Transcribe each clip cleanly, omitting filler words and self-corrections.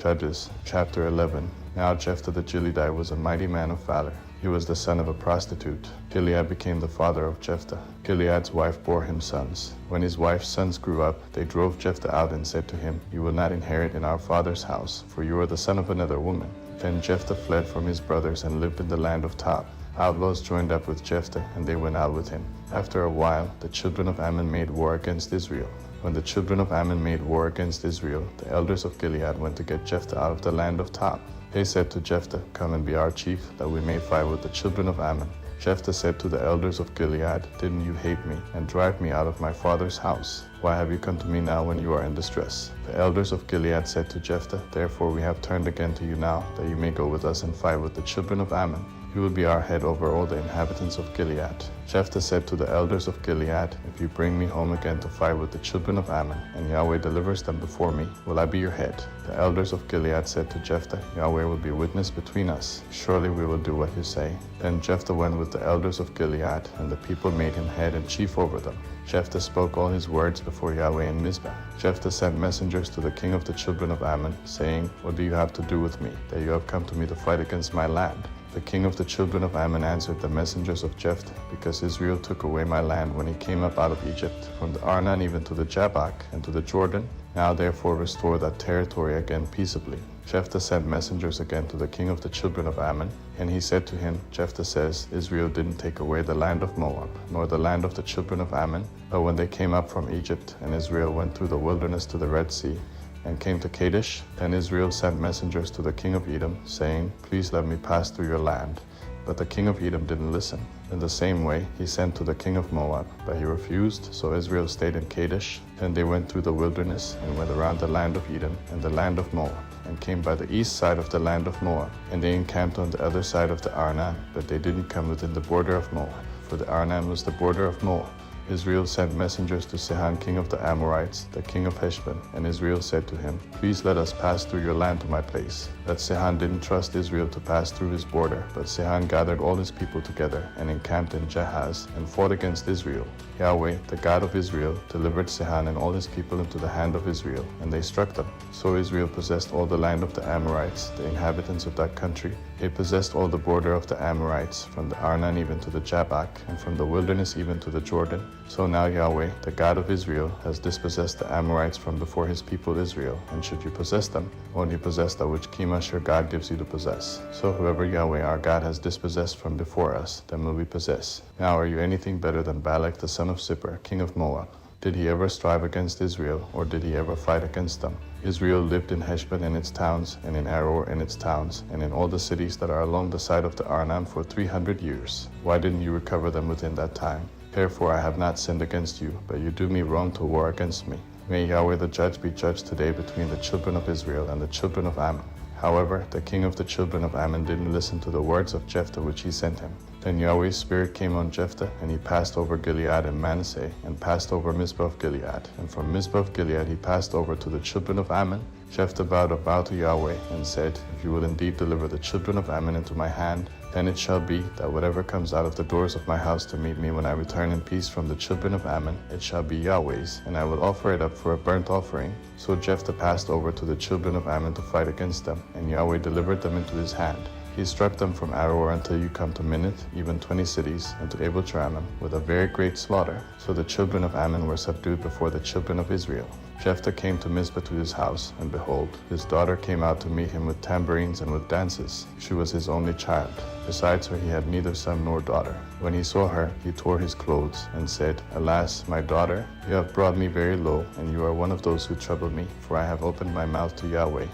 Judges chapter 11. Now Jephthah the Gileadite was a mighty man of valor. He was the son of a prostitute. Gilead became the father of Jephthah. Gilead's wife bore him sons. When his wife's sons grew up, they drove Jephthah out and said to him, "You will not inherit in our father's house, for you are the son of another woman." Then Jephthah fled from his brothers and lived in the land of Tob. Outlaws joined up with Jephthah, and they went out with him. After a while, the children of Ammon made war against Israel. When the children of Ammon made war against Israel, the elders of Gilead went to get Jephthah out of the land of Tob. They said to Jephthah, "Come and be our chief, that we may fight with the children of Ammon." Jephthah said to the elders of Gilead, "Didn't you hate me and drive me out of my father's house? Why have you come to me now when you are in distress?" The elders of Gilead said to Jephthah, "Therefore we have turned again to you now, that you may go with us and fight with the children of Ammon. You will be our head over all the inhabitants of Gilead." Jephthah said to the elders of Gilead, "If you bring me home again to fight with the children of Ammon, and Yahweh delivers them before me, will I be your head?" The elders of Gilead said to Jephthah, "Yahweh will be witness between us. Surely we will do what you say." Then Jephthah went with the elders of Gilead, and the people made him head and chief over them. Jephthah spoke all his words before Yahweh in Mizpah. Jephthah sent messengers to the king of the children of Ammon, saying, "What do you have to do with me, that you have come to me to fight against my land?" The king of the children of Ammon answered the messengers of Jephthah, "Because Israel took away my land when he came up out of Egypt, from the Arnon even to the Jabbok and to the Jordan. Now therefore restore that territory again peaceably." Jephthah sent messengers again to the king of the children of Ammon, and he said to him, "Jephthah says, Israel didn't take away the land of Moab, nor the land of the children of Ammon, but when they came up from Egypt, and Israel went through the wilderness to the Red Sea, and came to Kadesh, then Israel sent messengers to the king of Edom, saying, 'Please let me pass through your land.' But the king of Edom didn't listen. In the same way, he sent to the king of Moab, but he refused, so Israel stayed in Kadesh. Then they went through the wilderness, and went around the land of Edom and the land of Moab, and came by the east side of the land of Moab. And they encamped on the other side of the Arnon, but they didn't come within the border of Moab, for the Arnon was the border of Moab. Israel sent messengers to Sihon king of the Amorites, the king of Heshbon, and Israel said to him, "Please let us pass through your land to my place." But Sihon didn't trust Israel to pass through his border, but Sihon gathered all his people together and encamped in Jahaz and fought against Israel. Yahweh, the God of Israel, delivered Sihon and all his people into the hand of Israel, and they struck them. So Israel possessed all the land of the Amorites, the inhabitants of that country. They possessed all the border of the Amorites, from the Arnon even to the Jabbok, and from the wilderness even to the Jordan. So now Yahweh, the God of Israel, has dispossessed the Amorites from before his people Israel. And should you possess them, only possess that which Chemosh your God gives you to possess. So whoever Yahweh our God has dispossessed from before us, then will we possess. Now are you anything better than Balak the son of Zippor, king of Moab? Did he ever strive against Israel, or did he ever fight against them? Israel lived in Heshbon and its towns, and in Aroer and its towns, and in all the cities that are along the side of the Arnon for 300 years. Why didn't you recover them within that time? Therefore I have not sinned against you, but you do me wrong to war against me. May Yahweh the judge be judged today between the children of Israel and the children of Ammon. However, the king of the children of Ammon didn't listen to the words of Jephthah which he sent him. Then Yahweh's spirit came on Jephthah, and he passed over Gilead and Manasseh, and passed over Mizpah of Gilead. And from Mizpah of Gilead he passed over to the children of Ammon. Jephthah vowed a vow to Yahweh, and said, "If you will indeed deliver the children of Ammon into my hand, then it shall be that whatever comes out of the doors of my house to meet me when I return in peace from the children of Ammon, it shall be Yahweh's, and I will offer it up for a burnt offering." So Jephthah passed over to the children of Ammon to fight against them, and Yahweh delivered them into his hand. He struck them from Aroer until you come to Minnith, even 20 cities, and to Abel-Cheramim, with a very great slaughter. So the children of Ammon were subdued before the children of Israel. Jephthah came to Mizpah to his house, and behold, his daughter came out to meet him with tambourines and with dances. She was his only child. Besides her he had neither son nor daughter. When he saw her, he tore his clothes, and said, "Alas, my daughter, you have brought me very low, and you are one of those who trouble me, for I have opened my mouth to Yahweh,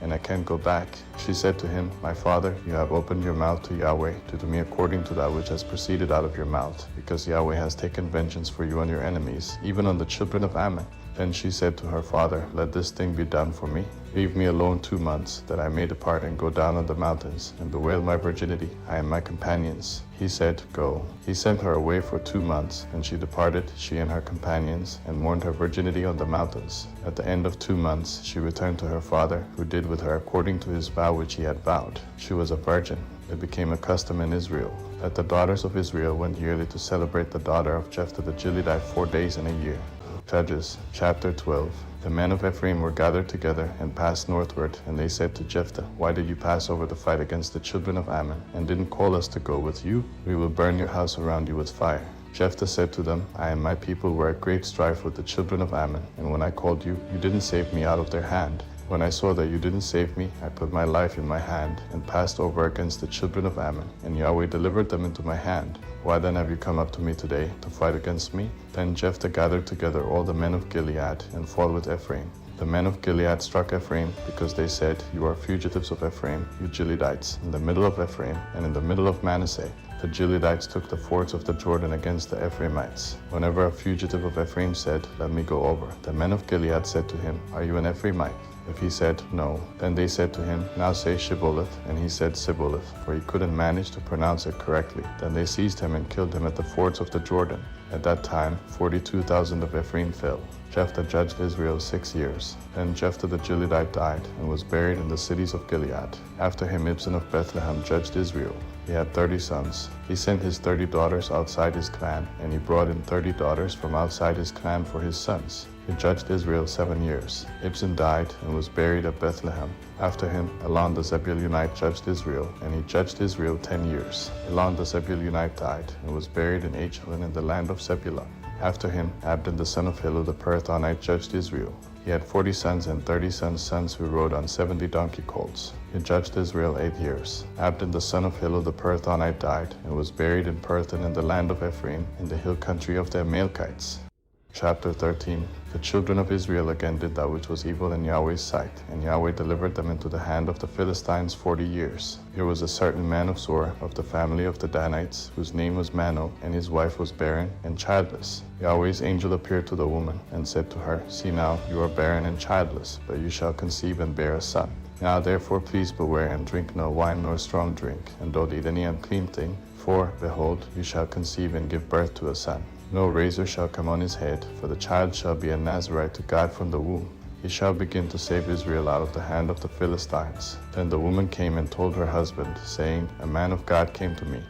and I can't go back." She said to him, "My father, you have opened your mouth to Yahweh, to do me according to that which has proceeded out of your mouth, because Yahweh has taken vengeance for you on your enemies, even on the children of Ammon." Then she said to her father, "Let this thing be done for me. Leave me alone 2 months, that I may depart and go down on the mountains, and bewail my virginity, I and my companions." He said, "Go." He sent her away for 2 months, and she departed, she and her companions, and mourned her virginity on the mountains. At the end of 2 months, she returned to her father, who did with her according to his vow which he had vowed. She was a virgin. It became a custom in Israel that the daughters of Israel went yearly to celebrate the daughter of Jephthah the Gileadite 4 days in a year. Judges chapter 12. The men of Ephraim were gathered together and passed northward, and they said to Jephthah, "Why did you pass over to fight against the children of Ammon, and didn't call us to go with you? We will burn your house around you with fire." Jephthah said to them, "I and my people were at great strife with the children of Ammon, and when I called you, you didn't save me out of their hand. When I saw that you didn't save me, I put my life in my hand and passed over against the children of Ammon, and Yahweh delivered them into my hand. Why then have you come up to me today to fight against me?" Then Jephthah gathered together all the men of Gilead and fought with Ephraim. The men of Gilead struck Ephraim because they said, "You are fugitives of Ephraim, you Gileadites, in the middle of Ephraim and in the middle of Manasseh." The Gileadites took the fords of the Jordan against the Ephraimites. Whenever a fugitive of Ephraim said, "Let me go over," the men of Gilead said to him, "Are you an Ephraimite?" If he said, "No," then they said to him, "Now say Shibboleth," and he said Sibboleth, for he couldn't manage to pronounce it correctly. Then they seized him and killed him at the fords of the Jordan. At that time 42,000 of Ephraim fell. Jephthah judged Israel 6 years. Then Jephthah the Gileadite died and was buried in the cities of Gilead. After him Ibzan of Bethlehem judged Israel. He had 30 sons. He sent his 30 daughters outside his clan, and he brought in 30 daughters from outside his clan for his sons. He judged Israel 7 years. Ibzan died and was buried at Bethlehem. After him, Elon the Zebulunite judged Israel, and he judged Israel 10 years. Elon the Zebulunite died and was buried in Ajalon in the land of Zebulun. After him, Abdon the son of Hillel the Pirathonite judged Israel. He had 40 sons and 30 sons who rode on 70 donkey colts. He judged Israel 8 years. Abdon the son of Hillel the Pirathonite died and was buried in Pirathon in the land of Ephraim in the hill country of the Amalekites. Chapter 13. The children of Israel again did that which was evil in Yahweh's sight, and Yahweh delivered them into the hand of the Philistines 40 years. There was a certain man of Zor, of the family of the Danites, whose name was Mano, and his wife was barren and childless. Yahweh's angel appeared to the woman, and said to her, "See now, you are barren and childless, but you shall conceive and bear a son. Now therefore please beware, and drink no wine nor strong drink, and don't eat any unclean thing, for, behold, you shall conceive and give birth to a son. No razor shall come on his head, for the child shall be a Nazarite to God from the womb. He shall begin to save Israel out of the hand of the Philistines." Then the woman came and told her husband, saying, "A man of God came to me,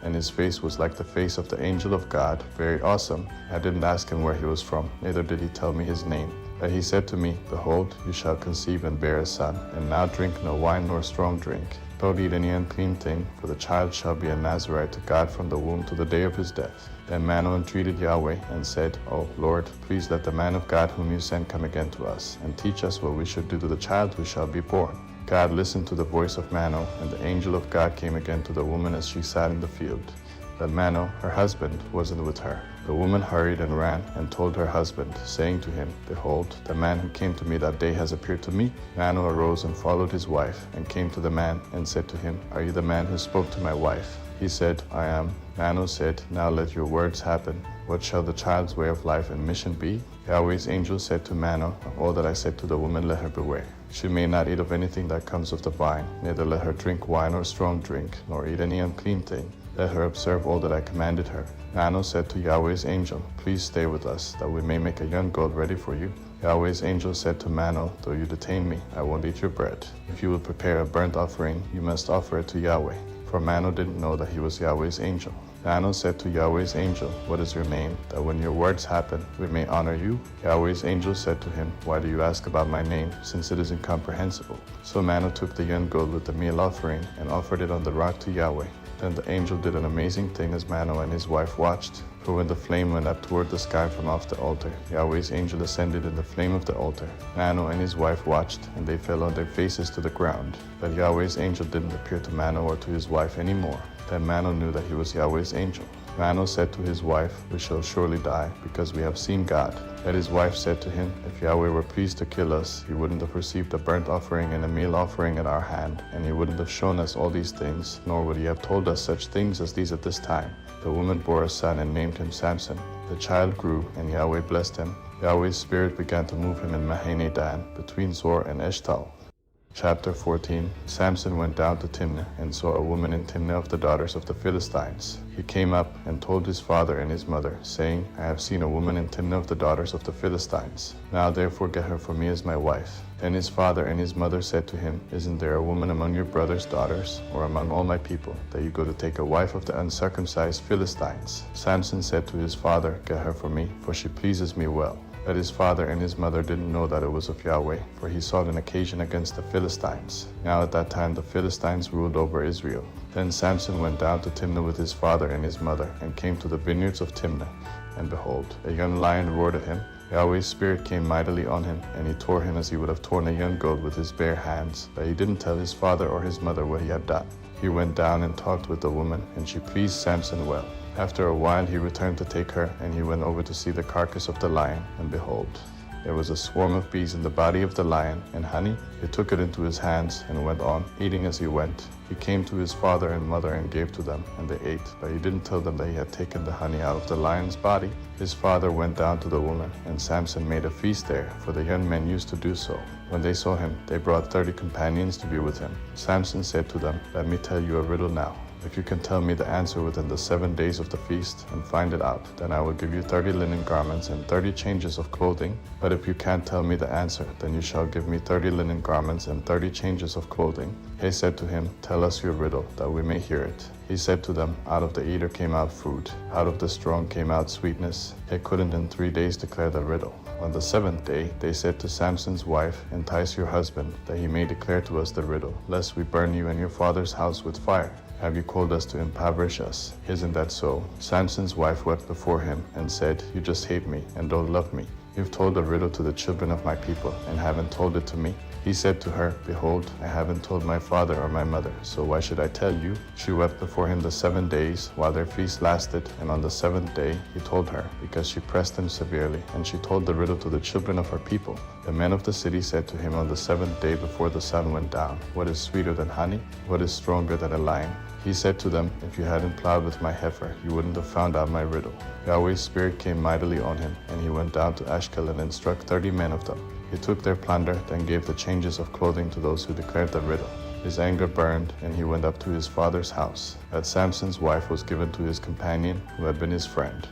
and his face was like the face of the angel of God, very awesome. I didn't ask him where he was from, neither did he tell me his name. But he said to me, Behold, you shall conceive and bear a son, and now drink no wine nor strong drink. Don't eat any unclean thing, for the child shall be a Nazarite to God from the womb to the day of his death." Then Manoah entreated Yahweh and said, "O Lord, please let the man of God whom you send come again to us, and teach us what we should do to the child who shall be born." God listened to the voice of Manoah, and the angel of God came again to the woman as she sat in the field. But Manoah, her husband, wasn't with her. The woman hurried and ran and told her husband, saying to him, "Behold, the man who came to me that day has appeared to me." Manoah arose and followed his wife, and came to the man, and said to him, "Are you the man who spoke to my wife?" He said, "I am." Manoah said, "Now let your words happen. What shall the child's way of life and mission be?" Yahweh's angel said to Manoah, "All that I said to the woman, let her beware. She may not eat of anything that comes of the vine, neither let her drink wine or strong drink, nor eat any unclean thing. Let her observe all that I commanded her." Manoah said to Yahweh's angel, "Please stay with us, that we may make a young goat ready for you." Yahweh's angel said to Manoah, "Though you detain me, I won't eat your bread. If you will prepare a burnt offering, you must offer it to Yahweh." For Manoah didn't know that he was Yahweh's angel. Manoah said to Yahweh's angel, "What is your name, that when your words happen, we may honor you?" Yahweh's angel said to him, "Why do you ask about my name, since it is incomprehensible?" So Manoah took the young goat with the meal offering and offered it on the rock to Yahweh. Then the angel did an amazing thing as Manoah and his wife watched. For when the flame went up toward the sky from off the altar, Yahweh's angel ascended in the flame of the altar. Manoah and his wife watched, and they fell on their faces to the ground. But Yahweh's angel didn't appear to Manoah or to his wife anymore. Then Manoah knew that he was Yahweh's angel. Manoah said to his wife, "We shall surely die, because we have seen God." But his wife said to him, "If Yahweh were pleased to kill us, he wouldn't have received a burnt offering and a meal offering at our hand, and he wouldn't have shown us all these things, nor would he have told us such things as these at this time." The woman bore a son and named him Samson. The child grew, and Yahweh blessed him. Yahweh's spirit began to move him in Mahane Dan, between Zor and Eshtal. Chapter 14. Samson went down to Timnah and saw a woman in Timnah of the daughters of the Philistines. He came up and told his father and his mother, saying, "I have seen a woman in Timnah of the daughters of the Philistines. Now therefore get her for me as my wife." Then his father and his mother said to him, "Isn't there a woman among your brother's daughters, or among all my people, that you go to take a wife of the uncircumcised Philistines?" Samson said to his father, "Get her for me, for she pleases me well." that his father and his mother didn't know that it was of Yahweh, for he sought an occasion against the Philistines. Now at that time the Philistines ruled over Israel. Then Samson went down to Timnah with his father and his mother, and came to the vineyards of Timnah. And behold, a young lion roared at him. Yahweh's spirit came mightily on him, and he tore him as he would have torn a young goat with his bare hands. But he didn't tell his father or his mother what he had done. He went down and talked with the woman, and she pleased Samson well. After a while he returned to take her, and he went over to see the carcass of the lion, and behold, there was a swarm of bees in the body of the lion, and honey. He took it into his hands, and went on, eating as he went. He came to his father and mother and gave to them, and they ate, but he didn't tell them that he had taken the honey out of the lion's body. His father went down to the woman, and Samson made a feast there, for the young men used to do so. When they saw him, they brought 30 companions to be with him. Samson said to them, "Let me tell you a riddle now. If you can tell me the answer within the 7 days of the feast and find it out, then I will give you 30 linen garments and 30 changes of clothing. But if you can't tell me the answer, then you shall give me 30 linen garments and 30 changes of clothing." He said to him, "Tell us your riddle, that we may hear it." He said to them, "Out of the eater came out food. Out of the strong came out sweetness." He couldn't in 3 days declare the riddle. On the 7th day, they said to Samson's wife, "Entice your husband, that he may declare to us the riddle, lest we burn you and your father's house with fire. Have you called us to impoverish us? Isn't that so?" Samson's wife wept before him and said, "You just hate me and don't love me. You've told a riddle to the children of my people and haven't told it to me." He said to her, "Behold, I haven't told my father or my mother, so why should I tell you?" She wept before him the 7 days while their feast lasted, and on the 7th day he told her, because she pressed him severely, and she told the riddle to the children of her people. The men of the city said to him on the 7th day before the sun went down, "What is sweeter than honey? What is stronger than a lion?" He said to them, "If you hadn't plowed with my heifer, you wouldn't have found out my riddle." Yahweh's spirit came mightily on him, and he went down to Ashkelon and struck 30 men of them. He took their plunder, then gave the changes of clothing to those who declared the riddle. His anger burned, and he went up to his father's house. But Samson's wife was given to his companion, who had been his friend.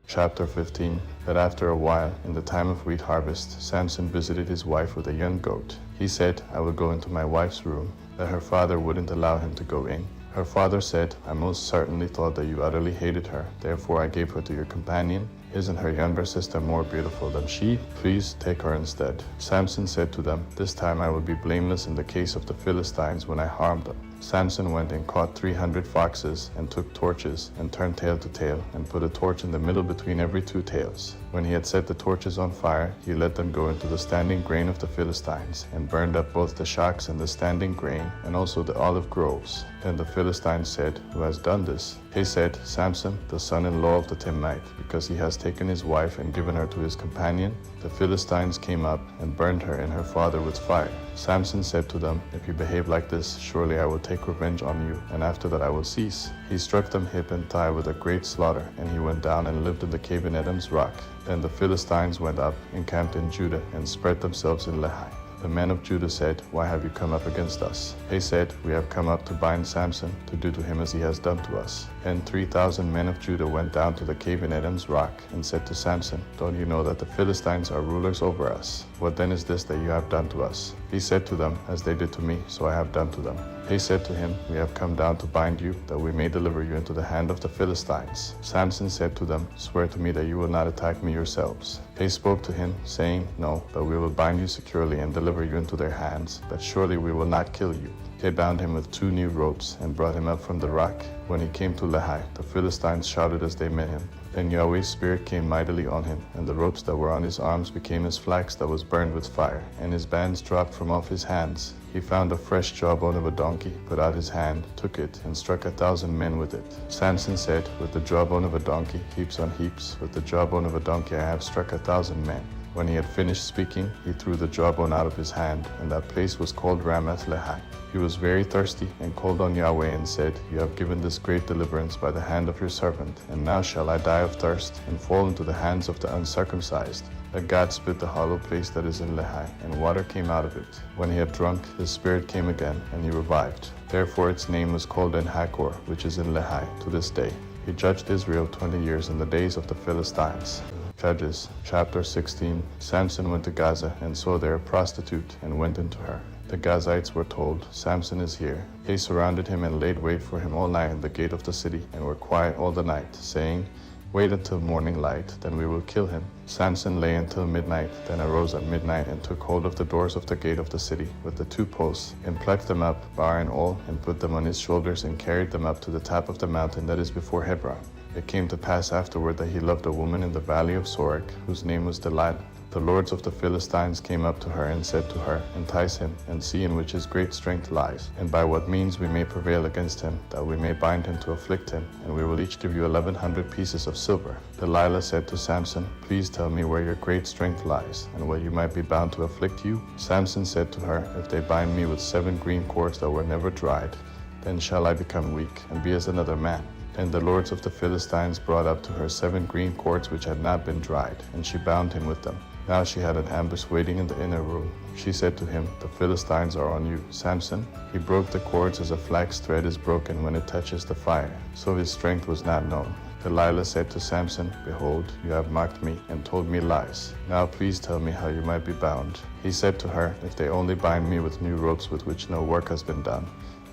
Chapter 15. But after a while, in the time of wheat harvest, Samson visited his wife with a young goat. He said, "I will go into my wife's room," but her father wouldn't allow him to go in. Her father said, "I most certainly thought that you utterly hated her, therefore I gave her to your companion. Isn't her younger sister more beautiful than she? Please take her instead." Samson said to them, "This time I will be blameless in the case of the Philistines when I harm them." Samson went and caught 300 foxes, and took torches, and turned tail to tail, and put a torch in the middle between every 2 tails. When he had set the torches on fire, he let them go into the standing grain of the Philistines, and burned up both the shocks and the standing grain, and also the olive groves. Then the Philistines said, "Who has done this?" He said, "Samson, the son-in-law of the Timnite, because he has taken his wife and given her to his companion." The Philistines came up and burned her and her father with fire. Samson said to them, "If you behave like this, surely I will take revenge on you, and after that I will cease." He struck them hip and thigh with a great slaughter, and he went down and lived in the cave in Edom's rock. Then the Philistines went up, encamped in Judah, and spread themselves in Lehi. The men of Judah said, "Why have you come up against us?" They said, "We have come up to bind Samson, to do to him as he has done to us." Then 3,000 men of Judah went down to the cave in Edom's rock, and said to Samson, "Don't you know that the Philistines are rulers over us? What then is this that you have done to us?" He said to them, "As they did to me, so I have done to them." They said to him, "We have come down to bind you, that we may deliver you into the hand of the Philistines." Samson said to them, "Swear to me that you will not attack me yourselves." They spoke to him, saying, "No, but we will bind you securely and deliver you into their hands, but surely we will not kill you." They bound him with 2 new ropes and brought him up from the rock. When he came to Lehi, the Philistines shouted as they met him. Then Yahweh's spirit came mightily on him, and the ropes that were on his arms became as flax that was burned with fire, and his bands dropped from off his hands. He found a fresh jawbone of a donkey, put out his hand, took it, and struck 1,000 men with it. Samson said, "With the jawbone of a donkey, heaps on heaps, with the jawbone of a donkey I have struck 1,000 men." When he had finished speaking, he threw the jawbone out of his hand, and that place was called Ramath Lehi. He was very thirsty, and called on Yahweh and said, "You have given this great deliverance by the hand of your servant, and now shall I die of thirst, and fall into the hands of the uncircumcised." But God split the hollow place that is in Lehi, and water came out of it. When he had drunk, his spirit came again, and he revived. Therefore its name was called En-Hakkore, which is in Lehi, to this day. He judged Israel 20 years in the days of the Philistines. Judges, chapter 16. Samson went to Gaza and saw there a prostitute and went into her. The Gazites were told, "Samson is here." They surrounded him and laid wait for him all night in the gate of the city and were quiet all the night, saying, Wait until morning light, then we will kill him. Samson lay until midnight, then arose at midnight and took hold of the doors of the gate of the city with the 2 posts, and plucked them up, bar and all, and put them on his shoulders, and carried them up to the top of the mountain that is before Hebron. It came to pass afterward that he loved a woman in the valley of Sorek, whose name was Delilah. The lords of the Philistines came up to her and said to her, Entice him, and see in which his great strength lies, and by what means we may prevail against him, that we may bind him to afflict him, and we will each give you 1,100 pieces of silver. Delilah said to Samson, Please tell me where your great strength lies, and what you might be bound to afflict you. Samson said to her, If they bind me with 7 green cords that were never dried, then shall I become weak, and be as another man. And the lords of the Philistines brought up to her 7 green cords which had not been dried, and she bound him with them. Now she had an ambush waiting in the inner room. She said to him, The Philistines are on you, Samson. He broke the cords as a flax thread is broken when it touches the fire, so his strength was not known. Delilah said to Samson, Behold, you have mocked me and told me lies. Now please tell me how you might be bound. He said to her, If they only bind me with new ropes with which no work has been done,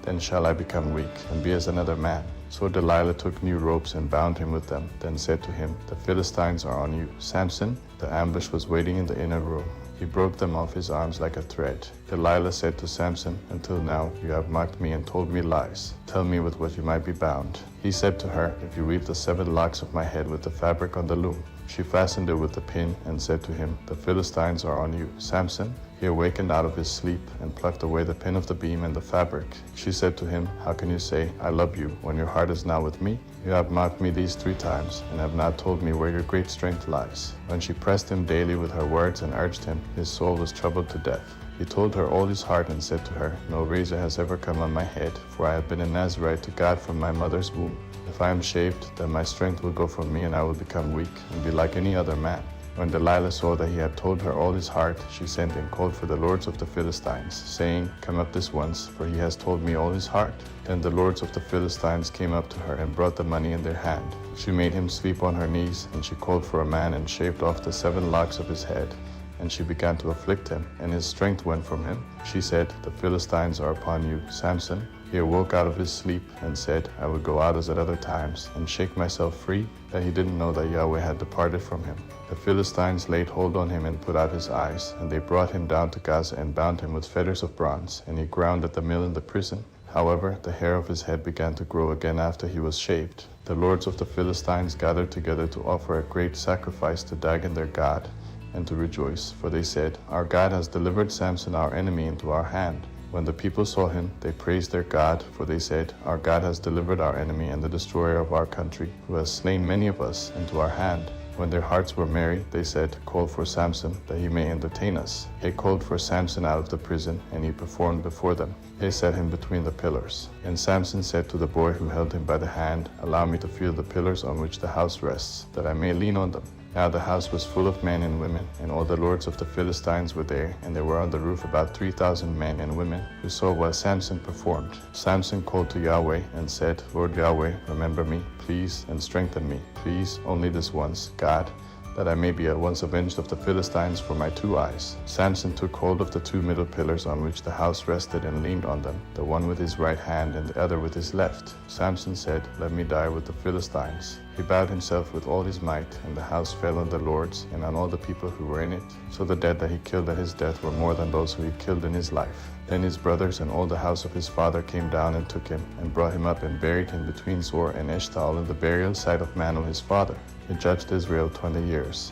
then shall I become weak and be as another man. So Delilah took new ropes and bound him with them, then said to him, The Philistines are on you, Samson. The ambush was waiting in the inner room. He broke them off his arms like a thread. Delilah said to Samson, Until now you have mocked me and told me lies. Tell me with what you might be bound. He said to her, If you weave the 7 locks of my head with the fabric on the loom. She fastened it with the pin and said to him, The Philistines are on you, Samson. He awakened out of his sleep and plucked away the pin of the beam and the fabric. She said to him, How can you say, I love you, when your heart is not with me? You have mocked me these 3 times, and have not told me where your great strength lies. When she pressed him daily with her words and urged him, his soul was troubled to death. He told her all his heart and said to her, No razor has ever come on my head, for I have been a Nazirite to God from my mother's womb. If I am shaved, then my strength will go from me, and I will become weak and be like any other man. When Delilah saw that he had told her all his heart, she sent and called for the lords of the Philistines, saying, Come up this once, for he has told me all his heart. Then the lords of the Philistines came up to her and brought the money in their hand. She made him sleep on her knees, and she called for a man and shaved off the 7 locks of his head. And she began to afflict him, and his strength went from him. She said, The Philistines are upon you, Samson. He awoke out of his sleep and said, I would go out as at other times and shake myself free, that he didn't know that Yahweh had departed from him. The Philistines laid hold on him and put out his eyes, and they brought him down to Gaza and bound him with fetters of bronze, and he ground at the mill in the prison. However, the hair of his head began to grow again after he was shaved. The lords of the Philistines gathered together to offer a great sacrifice to Dagon their god, and to rejoice, for they said, Our God has delivered Samson our enemy into our hand. When the people saw him, they praised their God, for they said, Our God has delivered our enemy and the destroyer of our country, who has slain many of us, into our hand. When their hearts were merry, they said, Call for Samson, that he may entertain us. They called for Samson out of the prison, and he performed before them. They set him between the pillars. And Samson said to the boy who held him by the hand, Allow me to feel the pillars on which the house rests, that I may lean on them. Now the house was full of men and women, and all the lords of the Philistines were there, and there were on the roof about 3,000 men and women, who saw what Samson performed. Samson called to Yahweh and said, Lord Yahweh, remember me, please, and strengthen me, please, only this once, God, that I may be at once avenged of the Philistines for my 2 eyes. Samson took hold of the 2 middle pillars on which the house rested and leaned on them, the one with his right hand and the other with his left. Samson said, Let me die with the Philistines. He bowed himself with all his might, and the house fell on the lords and on all the people who were in it. So the dead that he killed at his death were more than those who he killed in his life. Then his brothers and all the house of his father came down and took him, and brought him up and buried him between Zor and Eshtaol in the burial site of Manoah his father. He judged Israel 20 years.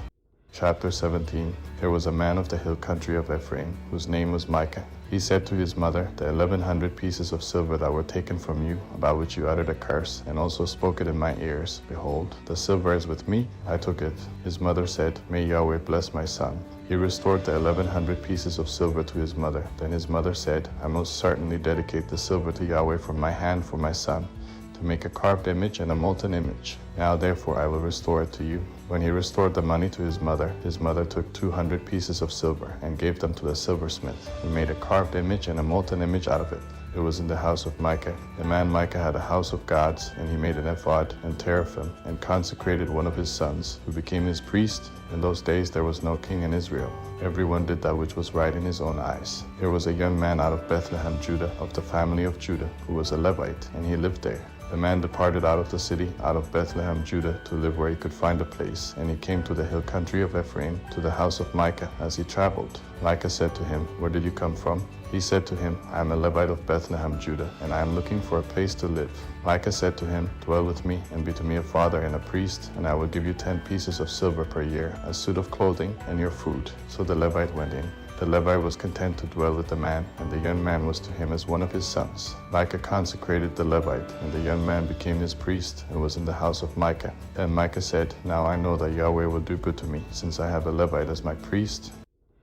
Chapter 17. There was a man of the hill country of Ephraim, whose name was Micah. He said to his mother, The 1,100 pieces of silver that were taken from you, about which you uttered a curse, and also spoke it in my ears, behold, the silver is with me, I took it. His mother said, May Yahweh bless my son. He restored the 1,100 pieces of silver to his mother. Then his mother said, I most certainly dedicate the silver to Yahweh from my hand for my son, to make a carved image and a molten image. Now therefore I will restore it to you. When he restored the money to his mother took 200 pieces of silver and gave them to the silversmith, who made a carved image and a molten image out of it. It was in the house of Micah. The man Micah had a house of gods, and he made an ephod and teraphim, and consecrated one of his sons, who became his priest. In those days there was no king in Israel. Everyone did that which was right in his own eyes. There was a young man out of Bethlehem, Judah, of the family of Judah, who was a Levite, and he lived there. The man departed out of the city, out of Bethlehem, Judah, to live where he could find a place, and he came to the hill country of Ephraim, to the house of Micah, as he traveled. Micah said to him, Where did you come from? He said to him, I am a Levite of Bethlehem, Judah, and I am looking for a place to live. Micah said to him, Dwell with me, and be to me a father and a priest, and I will give you 10 pieces of silver per year, a suit of clothing, and your food. So the Levite went in. The Levite was content to dwell with the man, and the young man was to him as one of his sons. Micah consecrated the Levite, and the young man became his priest, and was in the house of Micah. Then Micah said, Now I know that Yahweh will do good to me, since I have a Levite as my priest.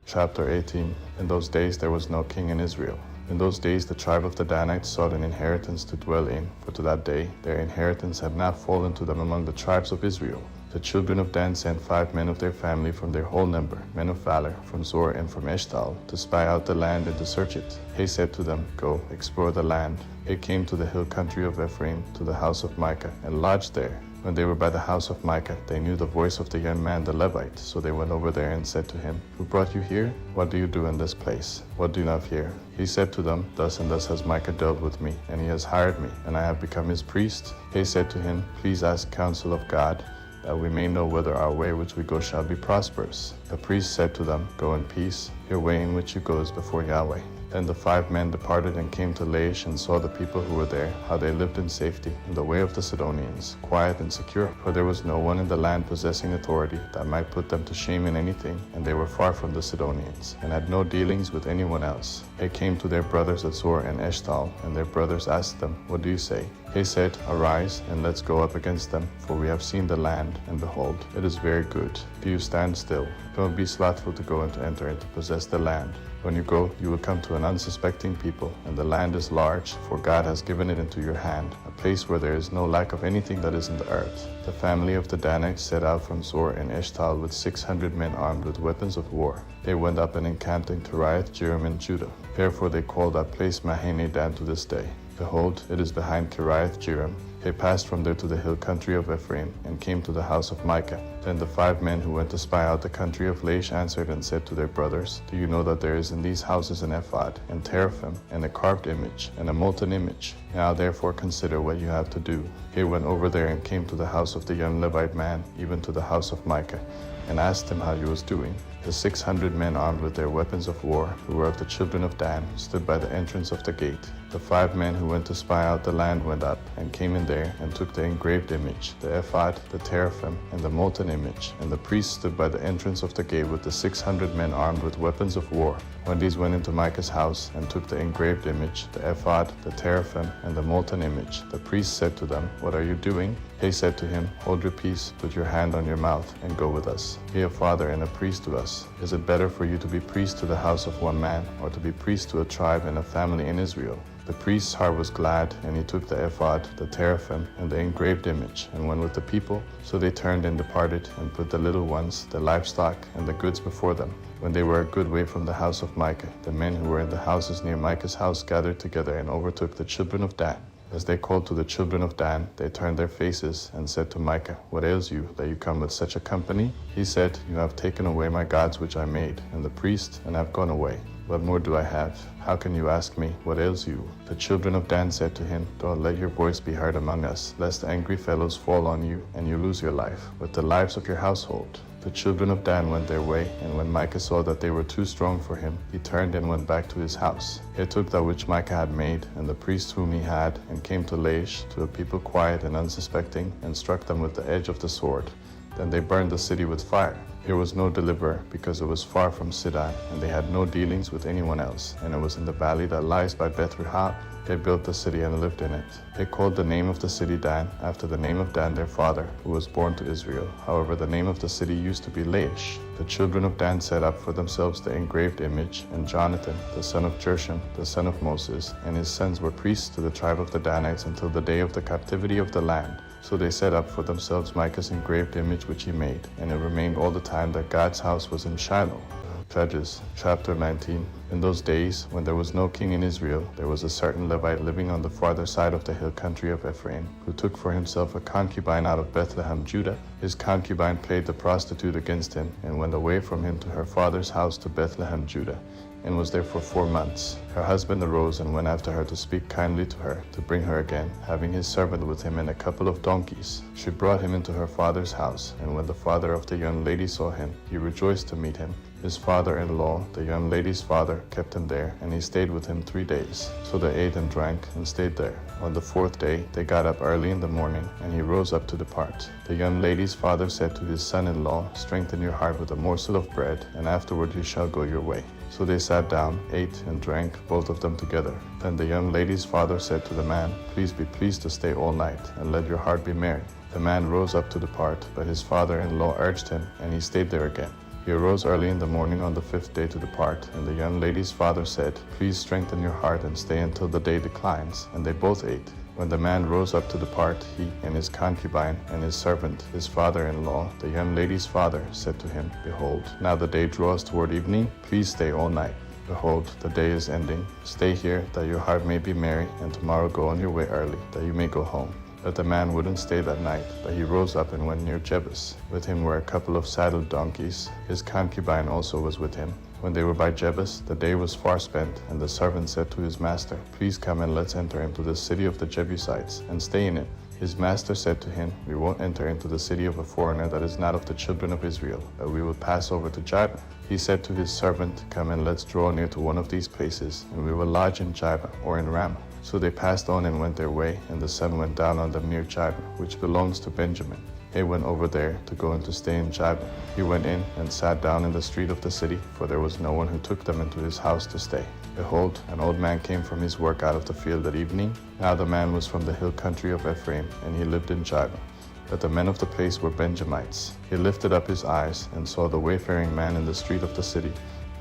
Chapter 18. In those days there was no king in Israel. In those days the tribe of the Danites sought an inheritance to dwell in, for to that day their inheritance had not fallen to them among the tribes of Israel. The children of Dan sent 5 men of their family from their whole number, men of valor, from Zor and from Eshtal, to spy out the land and to search it. He said to them, Go, explore the land. They came to the hill country of Ephraim, to the house of Micah, and lodged there. When they were by the house of Micah, they knew the voice of the young man the Levite. So they went over there and said to him, Who brought you here? What do you do in this place? What do you not fear? He said to them, Thus and thus has Micah dealt with me, and he has hired me, and I have become his priest. They said to him, Please ask counsel of God, that we may know whether our way which we go shall be prosperous. The priest said to them, Go in peace, your way in which you go is before Yahweh. Then the 5 men departed and came to Laish, and saw the people who were there, how they lived in safety, in the way of the Sidonians, quiet and secure. For there was no one in the land possessing authority that might put them to shame in anything, and they were far from the Sidonians, and had no dealings with anyone else. They came to their brothers at Zor and Eshtal, and their brothers asked them, What do you say? They said, Arise, and let's go up against them, for we have seen the land, and behold, it is very good. Do you stand still? Don't be slothful to go and to enter and to possess the land. When you go, you will come to an unsuspecting people, and the land is large, for God has given it into your hand, a place where there is no lack of anything that is in the earth. The family of the Danites set out from Zor and Eshtal with 600 men armed with weapons of war. They went up and encamped in Kiriath-Jearim in Judah. Therefore they call that place Mahane Dan to this day. Behold, it is behind Kiriath-Jearim. They passed from there to the hill country of Ephraim, and came to the house of Micah. Then the 5 men who went to spy out the country of Laish answered and said to their brothers, Do you know that there is in these houses an ephod, and teraphim, and a carved image, and a molten image? Now therefore consider what you have to do. They went over there and came to the house of the young Levite man, even to the house of Micah, and asked him how he was doing. The 600 men armed with their weapons of war, who were of the children of Dan, stood by the entrance of the gate. The 5 men who went to spy out the land went up, and came in there, and took the engraved image, the ephod, the teraphim, and the molten image. And the priests stood by the entrance of the gate with the 600 men armed with weapons of war. When these went into Micah's house, and took the engraved image, the ephod, the teraphim, and the molten image, the priests said to them, What are you doing? They said to him, Hold your peace, put your hand on your mouth, and go with us. Be a father and a priest to us. Is it better for you to be priest to the house of one man, or to be priest to a tribe and a family in Israel? The priest's heart was glad, and he took the ephod, the teraphim, and the engraved image, and went with the people. So they turned and departed, and put the little ones, the livestock, and the goods before them. When they were a good way from the house of Micah, the men who were in the houses near Micah's house gathered together and overtook the children of Dan. As they called to the children of Dan, they turned their faces and said to Micah, What ails you, that you come with such a company? He said, You have taken away my gods which I made, and the priest, and have gone away. What more do I have? How can you ask me, What ails you? The children of Dan said to him, Don't let your voice be heard among us, lest angry fellows fall on you, and you lose your life, with the lives of your household. The children of Dan went their way, and when Micah saw that they were too strong for him, he turned and went back to his house. He took that which Micah had made, and the priests whom he had, and came to Laish, to a people quiet and unsuspecting, and struck them with the edge of the sword. Then they burned the city with fire. There was no deliverer, because it was far from Sidon, and they had no dealings with anyone else, and it was in the valley that lies by Beth-Rehob. They built the city and lived in it. They called the name of the city Dan, after the name of Dan their father, who was born to Israel. However, the name of the city used to be Laish. The children of Dan set up for themselves the engraved image, and Jonathan, the son of Jershon, the son of Moses, and his sons were priests to the tribe of the Danites until the day of the captivity of the land. So they set up for themselves Micah's engraved image which he made, and it remained all the time that God's house was in Shiloh. Judges, chapter 19. In those days, when there was no king in Israel, there was a certain Levite living on the farther side of the hill country of Ephraim, who took for himself a concubine out of Bethlehem, Judah. His concubine played the prostitute against him, and went away from him to her father's house to Bethlehem, Judah. and was there for 4 months. Her husband arose and went after her to speak kindly to her, to bring her again, having his servant with him and a couple of donkeys. She brought him into her father's house, and when the father of the young lady saw him, he rejoiced to meet him. His father-in-law, the young lady's father, kept him there, and he stayed with him 3 days. So they ate and drank and stayed there. On the 4th day, they got up early in the morning, and he rose up to depart. The young lady's father said to his son-in-law, "Strengthen your heart with a morsel of bread, and afterward you shall go your way." So they sat down, ate and drank, both of them together. Then the young lady's father said to the man, "Please be pleased to stay all night, and let your heart be merry." The man rose up to depart, but his father-in-law urged him, and he stayed there again. He arose early in the morning on the 5th day to depart, and the young lady's father said, "Please strengthen your heart and stay until the day declines." And they both ate. When the man rose up to depart, he and his concubine and his servant, his father-in-law, the young lady's father, said to him, "Behold, now the day draws toward evening. Please stay all night. Behold, the day is ending. Stay here, that your heart may be merry, and tomorrow go on your way early, that you may go home." But the man wouldn't stay that night, but he rose up and went near Jebus. With him were a couple of saddled donkeys. His concubine also was with him. When they were by Jebus, the day was far spent, and the servant said to his master, "Please come and let's enter into the city of the Jebusites, and stay in it." His master said to him, "We won't enter into the city of a foreigner that is not of the children of Israel, but we will pass over to Jibah." He said to his servant, "Come and let's draw near to one of these places, and we will lodge in Jibah or in Ramah." So they passed on and went their way, and the sun went down on them near Jibah, which belongs to Benjamin. He went over there to go and to stay in Jibah. He went in and sat down in the street of the city, for there was no one who took them into his house to stay. Behold, an old man came from his work out of the field at evening. Now the man was from the hill country of Ephraim, and he lived in Jibah. But the men of the place were Benjamites. He lifted up his eyes and saw the wayfaring man in the street of the city.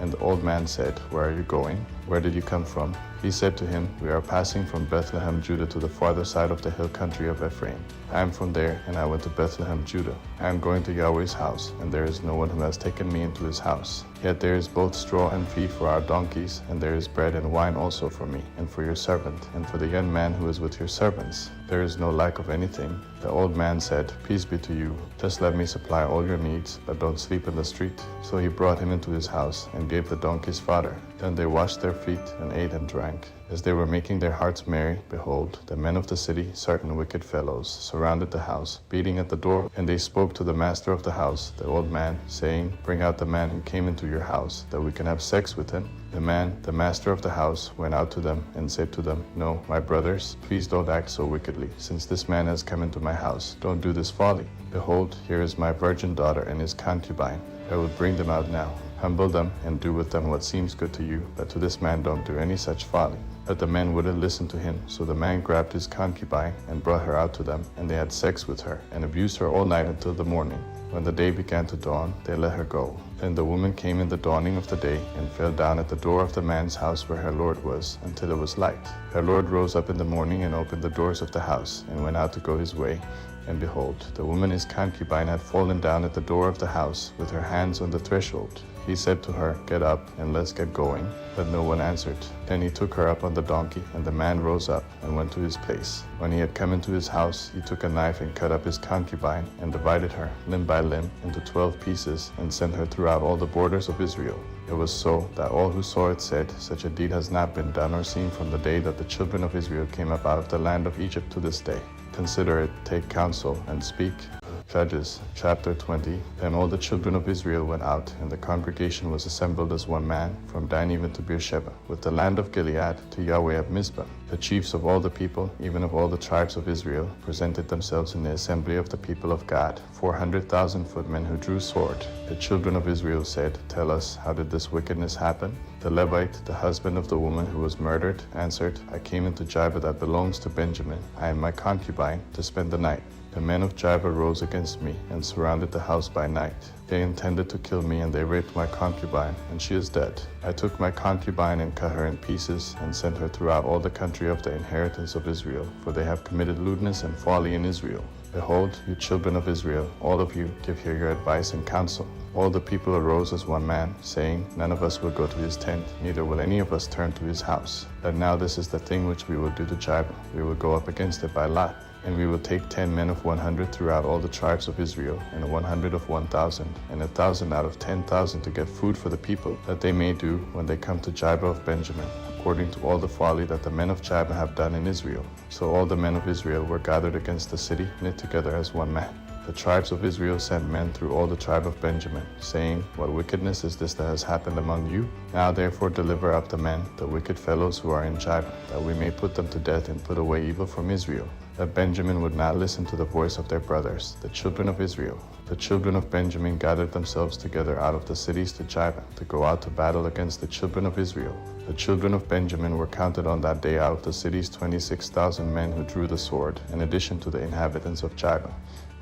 And the old man said, "Where are you going? Where did you come from?" He said to him, "We are passing from Bethlehem, Judah, to the farther side of the hill country of Ephraim. I am from there, and I went to Bethlehem, Judah. I am going to Yahweh's house, and there is no one who has taken me into his house. Yet there is both straw and feed for our donkeys, and there is bread and wine also for me, and for your servant, and for the young man who is with your servants. There is no lack of anything." The old man said, "Peace be to you. Just let me supply all your needs, but don't sleep in the street." So he brought him into his house, and gave the donkeys fodder. Then they washed their feet, and ate and drank. As they were making their hearts merry, behold, the men of the city, certain wicked fellows, surrounded the house, beating at the door. And they spoke to the master of the house, the old man, saying, "Bring out the man who came into your house, that we can have sex with him." The man, the master of the house, went out to them and said to them, "No, my brothers, please don't act so wickedly. Since this man has come into my house, don't do this folly. Behold, here is my virgin daughter and his concubine. I will bring them out now. Humble them and do with them what seems good to you, but to this man don't do any such folly." But the men wouldn't listen to him, so the man grabbed his concubine and brought her out to them, and they had sex with her, and abused her all night until the morning. When the day began to dawn, they let her go. Then the woman came in the dawning of the day, and fell down at the door of the man's house where her lord was, until it was light. Her lord rose up in the morning, and opened the doors of the house, and went out to go his way. And behold, the woman his concubine had fallen down at the door of the house, with her hands on the threshold. He said to her, "Get up, and let's get going." But no one answered. Then he took her up on the donkey, and the man rose up, and went to his place. When he had come into his house, he took a knife, and cut up his concubine, and divided her, limb by limb, into 12 pieces, and sent her throughout all the borders of Israel. It was so that all who saw it said, "Such a deed has not been done or seen from the day that the children of Israel came up out of the land of Egypt to this day." Consider it, take counsel, and speak. Judges chapter 20. Then all the children of Israel went out, and the congregation was assembled as one man, from Dan even to Beersheba, with the land of Gilead, to Yahweh at Mizpah. The chiefs of all the people, even of all the tribes of Israel, presented themselves in the assembly of the people of God, 400,000 footmen who drew sword. The children of Israel said, "Tell us, how did this wickedness happen?" The Levite, the husband of the woman who was murdered, answered, "I came into Jibah that belongs to Benjamin, I and my concubine, to spend the night. The men of Jibah rose against me and surrounded the house by night. They intended to kill me, and they raped my concubine, and she is dead. I took my concubine and cut her in pieces, and sent her throughout all the country of the inheritance of Israel, for they have committed lewdness and folly in Israel. Behold, you children of Israel, all of you, give here your advice and counsel." All the people arose as one man, saying, "None of us will go to his tent, neither will any of us turn to his house. But now this is the thing which we will do to Jibah. We will go up against it by lot. And we will take 10 men of 100 throughout all the tribes of Israel, and 100 of 1,000, and 1,000 out of 10,000 to get food for the people, that they may do when they come to Gibeah of Benjamin, according to all the folly that the men of Gibeah have done in Israel. So all the men of Israel were gathered against the city, knit together as one man. The tribes of Israel sent men through all the tribe of Benjamin, saying, What wickedness is this that has happened among you? Now therefore deliver up the men, the wicked fellows who are in Gibeah, that we may put them to death and put away evil from Israel. That Benjamin would not listen to the voice of their brothers, the children of Israel. The children of Benjamin gathered themselves together out of the cities to Gibeah, to go out to battle against the children of Israel. The children of Benjamin were counted on that day out of the cities 26,000 men who drew the sword, in addition to the inhabitants of Gibeah,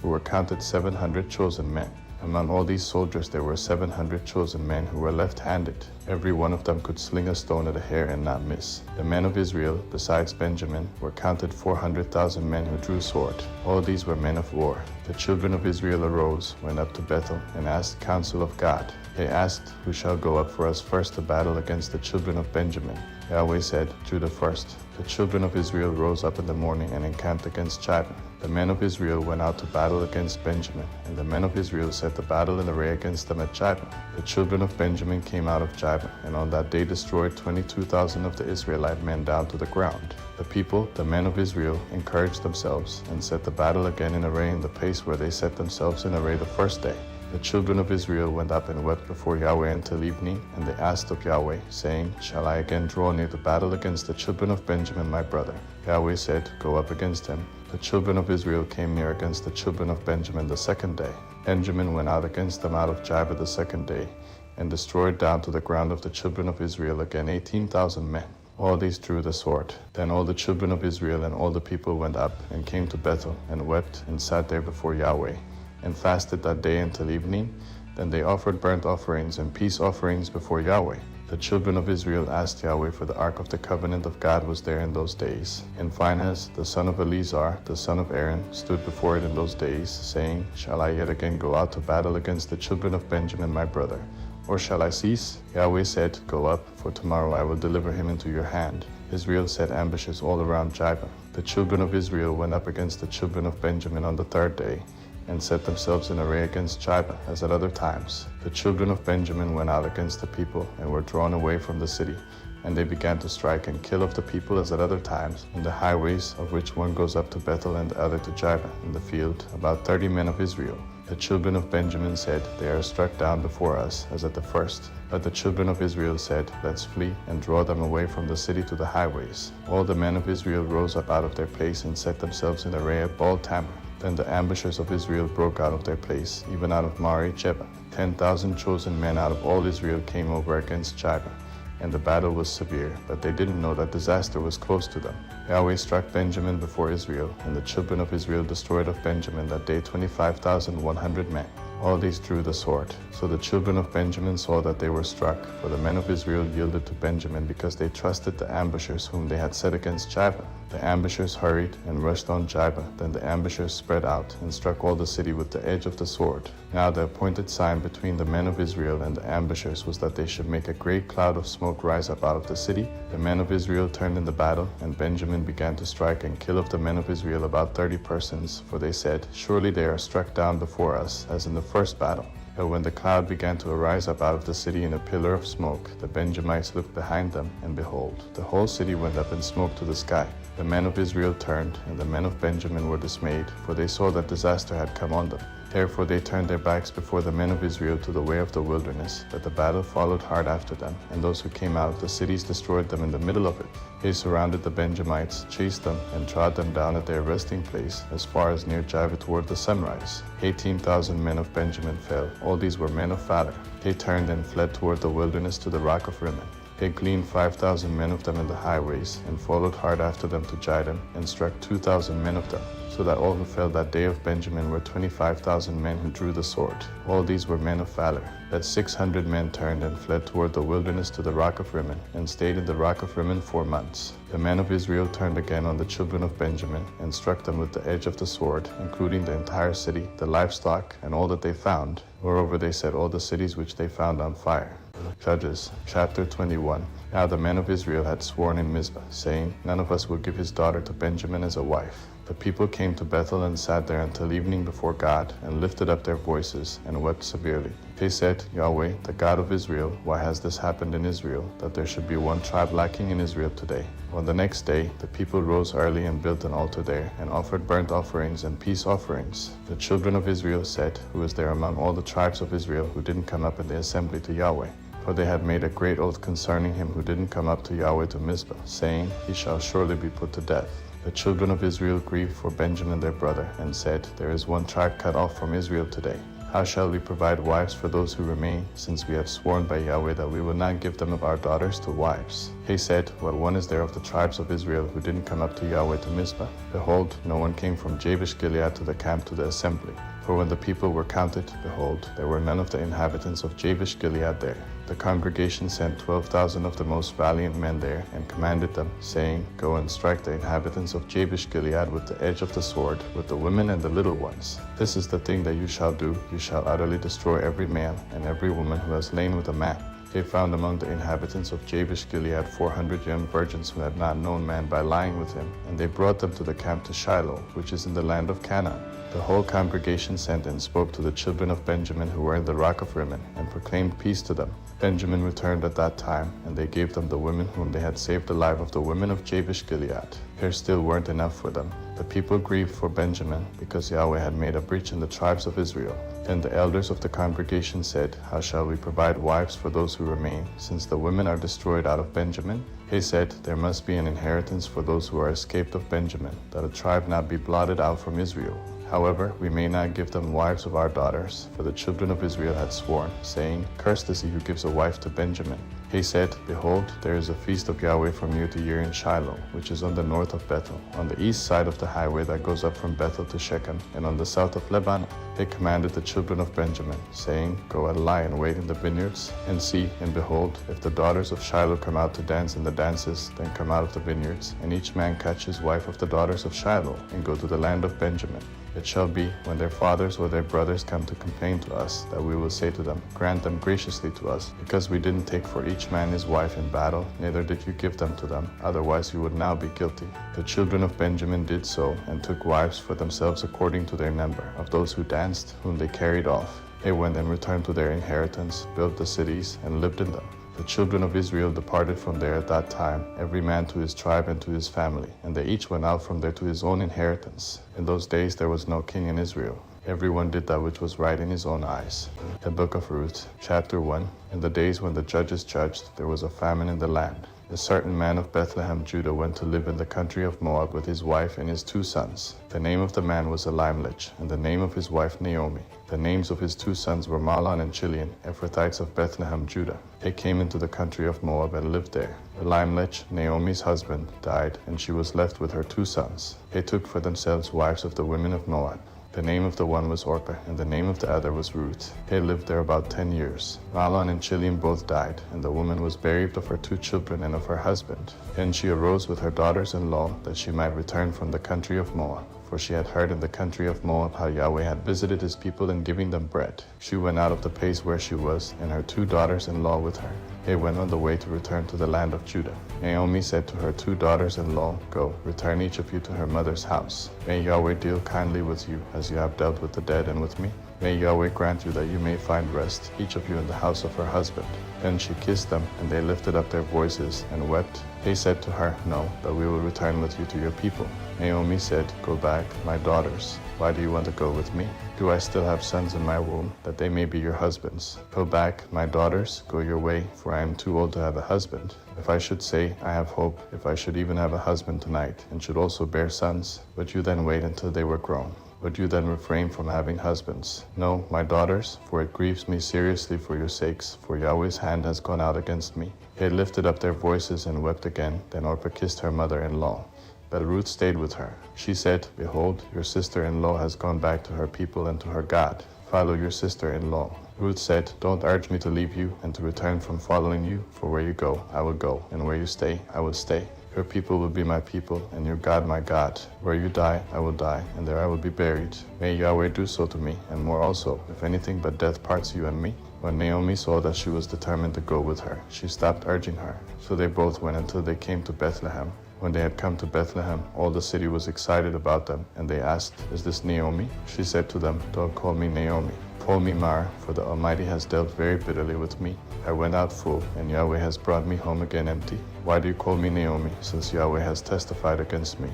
who were counted 700 chosen men. Among all these soldiers there were 700 chosen men who were left-handed. Every one of them could sling a stone at a hair and not miss. The men of Israel, besides Benjamin, were counted 400,000 men who drew sword. All these were men of war. The children of Israel arose, went up to Bethel, and asked counsel of God. They asked, Who shall go up for us first to battle against the children of Benjamin? Yahweh said, Judah first. The children of Israel rose up in the morning and encamped against Gibeah. The men of Israel went out to battle against Benjamin, and the men of Israel set the battle in array against them at Gibeah. The children of Benjamin came out of Gibeah, and on that day destroyed 22,000 of the Israelite men down to the ground. The people, the men of Israel, encouraged themselves, and set the battle again in array in the place where they set themselves in array the first day. The children of Israel went up and wept before Yahweh until evening, and they asked of Yahweh, saying, Shall I again draw near to battle against the children of Benjamin my brother? Yahweh said, Go up against him. The children of Israel came near against the children of Benjamin the second day. Benjamin went out against them out of Gibeah the second day, and destroyed down to the ground of the children of Israel again 18,000 men. All these drew the sword. Then all the children of Israel and all the people went up, and came to Bethel, and wept, and sat there before Yahweh, and fasted that day until evening. Then they offered burnt offerings and peace offerings before Yahweh. The children of Israel asked Yahweh, for the ark of the covenant of God was there in those days. And Phinehas, the son of Eleazar, the son of Aaron, stood before it in those days, saying, Shall I yet again go out to battle against the children of Benjamin my brother? Or shall I cease? Yahweh said, Go up, for tomorrow I will deliver him into your hand. Israel set ambushes all around Gibeah. The children of Israel went up against the children of Benjamin on the third day, and set themselves in array against Gibeah, as at other times. The children of Benjamin went out against the people, and were drawn away from the city. And they began to strike and kill of the people as at other times, in the highways, of which one goes up to Bethel and the other to Gibeah, in the field, about 30 men of Israel. The children of Benjamin said, They are struck down before us, as at the first. But the children of Israel said, Let's flee, and draw them away from the city to the highways. All the men of Israel rose up out of their place, and set themselves in array at Baal-Tamar. Then the ambushers of Israel broke out of their place, even out of Mari-Jebah. 10,000 chosen men out of all Israel came over against Gibeah, and the battle was severe, but they didn't know that disaster was close to them. Yahweh struck Benjamin before Israel, and the children of Israel destroyed of Benjamin that day 25,100 men. All these drew the sword. So the children of Benjamin saw that they were struck, for the men of Israel yielded to Benjamin because they trusted the ambushers whom they had set against Gibeah. The ambushers hurried and rushed on Gibeah. Then the ambushers spread out and struck all the city with the edge of the sword. Now the appointed sign between the men of Israel and the ambushers was that they should make a great cloud of smoke rise up out of the city. The men of Israel turned in the battle, and Benjamin began to strike and kill of the men of Israel about 30 persons, for they said, Surely they are struck down before us, as in the first battle. But when the cloud began to arise up out of the city in a pillar of smoke, the Benjamites looked behind them, and behold, the whole city went up in smoke to the sky. The men of Israel turned, and the men of Benjamin were dismayed, for they saw that disaster had come on them. Therefore they turned their backs before the men of Israel to the way of the wilderness, but the battle followed hard after them, and those who came out of the cities destroyed them in the middle of it. They surrounded the Benjamites, chased them, and trod them down at their resting place, as far as near Gibeah toward the sunrise. 18,000 men of Benjamin fell. All these were men of valor. They turned and fled toward the wilderness to the rock of Rimmon. They gleaned 5,000 men of them in the highways, and followed hard after them to Jidam, and struck 2,000 men of them. So that all who fell that day of Benjamin were 25,000 men who drew the sword. All these were men of valor. But 600 men turned and fled toward the wilderness to the rock of Rimmon, and stayed in the rock of Rimmon 4 months. The men of Israel turned again on the children of Benjamin, and struck them with the edge of the sword, including the entire city, the livestock, and all that they found. Moreover, they set all the cities which they found on fire. Judges chapter 21. Now the men of Israel had sworn in Mizpah, saying, None of us will give his daughter to Benjamin as a wife. The people came to Bethel and sat there until evening before God, and lifted up their voices and wept severely. They said, Yahweh, the God of Israel, why has this happened in Israel, that there should be one tribe lacking in Israel today? On the next day, the people rose early and built an altar there, and offered burnt offerings and peace offerings. The children of Israel said, Who is there among all the tribes of Israel who didn't come up in the assembly to Yahweh? For they had made a great oath concerning him who didn't come up to Yahweh to Mizpah, saying, He shall surely be put to death. The children of Israel grieved for Benjamin their brother, and said, There is one tribe cut off from Israel today. How shall we provide wives for those who remain, since we have sworn by Yahweh that we will not give them of our daughters to wives? They said, What one is there of the tribes of Israel who didn't come up to Yahweh to Mizpah? Behold, no one came from Jabesh-Gilead to the camp to the assembly. For when the people were counted, behold, there were none of the inhabitants of Jabesh-Gilead there. The congregation sent 12,000 of the most valiant men there, and commanded them, saying, Go and strike the inhabitants of Jabesh-Gilead with the edge of the sword, with the women and the little ones. This is the thing that you shall do. You shall utterly destroy every male and every woman who has lain with a man. They found among the inhabitants of Jabesh-Gilead 400 young virgins who had not known man by lying with him, and they brought them to the camp to Shiloh, which is in the land of Canaan. The whole congregation sent and spoke to the children of Benjamin who were in the rock of Rimmon, and proclaimed peace to them. Benjamin returned at that time, and they gave them the women whom they had saved alive of the women of Jabesh-Gilead. There still weren't enough for them. The people grieved for Benjamin, because Yahweh had made a breach in the tribes of Israel. Then the elders of the congregation said, How shall we provide wives for those who remain, since the women are destroyed out of Benjamin? They said, There must be an inheritance for those who are escaped of Benjamin, that a tribe not be blotted out from Israel. However, we may not give them wives of our daughters, for the children of Israel had sworn, saying, Cursed is he who gives a wife to Benjamin. He said, Behold, there is a feast of Yahweh from year to year in Shiloh, which is on the north of Bethel, on the east side of the highway that goes up from Bethel to Shechem, and on the south of Lebanon. They commanded the children of Benjamin, saying, Go and lie and wait in the vineyards, and see, and behold, if the daughters of Shiloh come out to dance in the dances, then come out of the vineyards, and each man catch his wife of the daughters of Shiloh, and go to the land of Benjamin. It shall be, when their fathers or their brothers come to complain to us, that we will say to them, Grant them graciously to us, because we didn't take for each man his wife in battle, neither did you give them to them, otherwise you would now be guilty. The children of Benjamin did so, and took wives for themselves according to their number, of those who danced, whom they carried off. They went and returned to their inheritance, built the cities, and lived in them. The children of Israel departed from there at that time, every man to his tribe and to his family, and they each went out from there to his own inheritance. In those days there was no king in Israel. Everyone did that which was right in his own eyes. The book of Ruth, chapter 1. In the days when the judges judged, there was a famine in the land. A certain man of Bethlehem, Judah, went to live in the country of Moab with his wife and his 2 sons. The name of the man was Elimelech, and the name of his wife Naomi. The names of his 2 sons were Mahlon and Chilion, Ephrathites of Bethlehem, Judah. They came into the country of Moab and lived there. Elimelech, Naomi's husband, died, and she was left with her 2 sons. They took for themselves wives of the women of Moab. The name of the one was Orpah, and the name of the other was Ruth. They lived there about 10 years. Mahlon and Chilion both died, and the woman was bereaved of her 2 children and of her husband. Then she arose with her daughters-in-law, that she might return from the country of Moab. For she had heard in the country of Moab how Yahweh had visited his people in giving them bread. She went out of the place where she was, and her 2 daughters-in-law with her. They went on the way to return to the land of Judah. Naomi said to her 2 daughters-in-law, Go, return each of you to her mother's house. May Yahweh deal kindly with you, as you have dealt with the dead and with me. May Yahweh grant you that you may find rest, each of you in the house of her husband. Then she kissed them, and they lifted up their voices and wept. They said to her, No, but we will return with you to your people. Naomi said, Go back, my daughters. Why do you want to go with me? Do I still have sons in my womb, that they may be your husbands? Go back, my daughters, go your way, for I am too old to have a husband. If I should say, I have hope, if I should even have a husband tonight, and should also bear sons, would you then wait until they were grown? Would you then refrain from having husbands? No, my daughters, for it grieves me seriously for your sakes, for Yahweh's hand has gone out against me. They lifted up their voices and wept again. Then Orpah kissed her mother-in-law. But Ruth stayed with her. She said, Behold, your sister-in-law has gone back to her people and to her God. Follow your sister-in-law. Ruth said, Don't urge me to leave you and to return from following you, for where you go, I will go, and where you stay, I will stay. Your people will be my people, and your God my God. Where you die, I will die, and there I will be buried. May Yahweh do so to me, and more also, if anything but death parts you and me. When Naomi saw that she was determined to go with her, she stopped urging her. So they both went until they came to Bethlehem. When they had come to Bethlehem, all the city was excited about them, and they asked, "Is this Naomi?" She said to them, "Don't call me Naomi. Call me Mar, for the Almighty has dealt very bitterly with me. I went out full, and Yahweh has brought me home again empty. Why do you call me Naomi, since Yahweh has testified against me,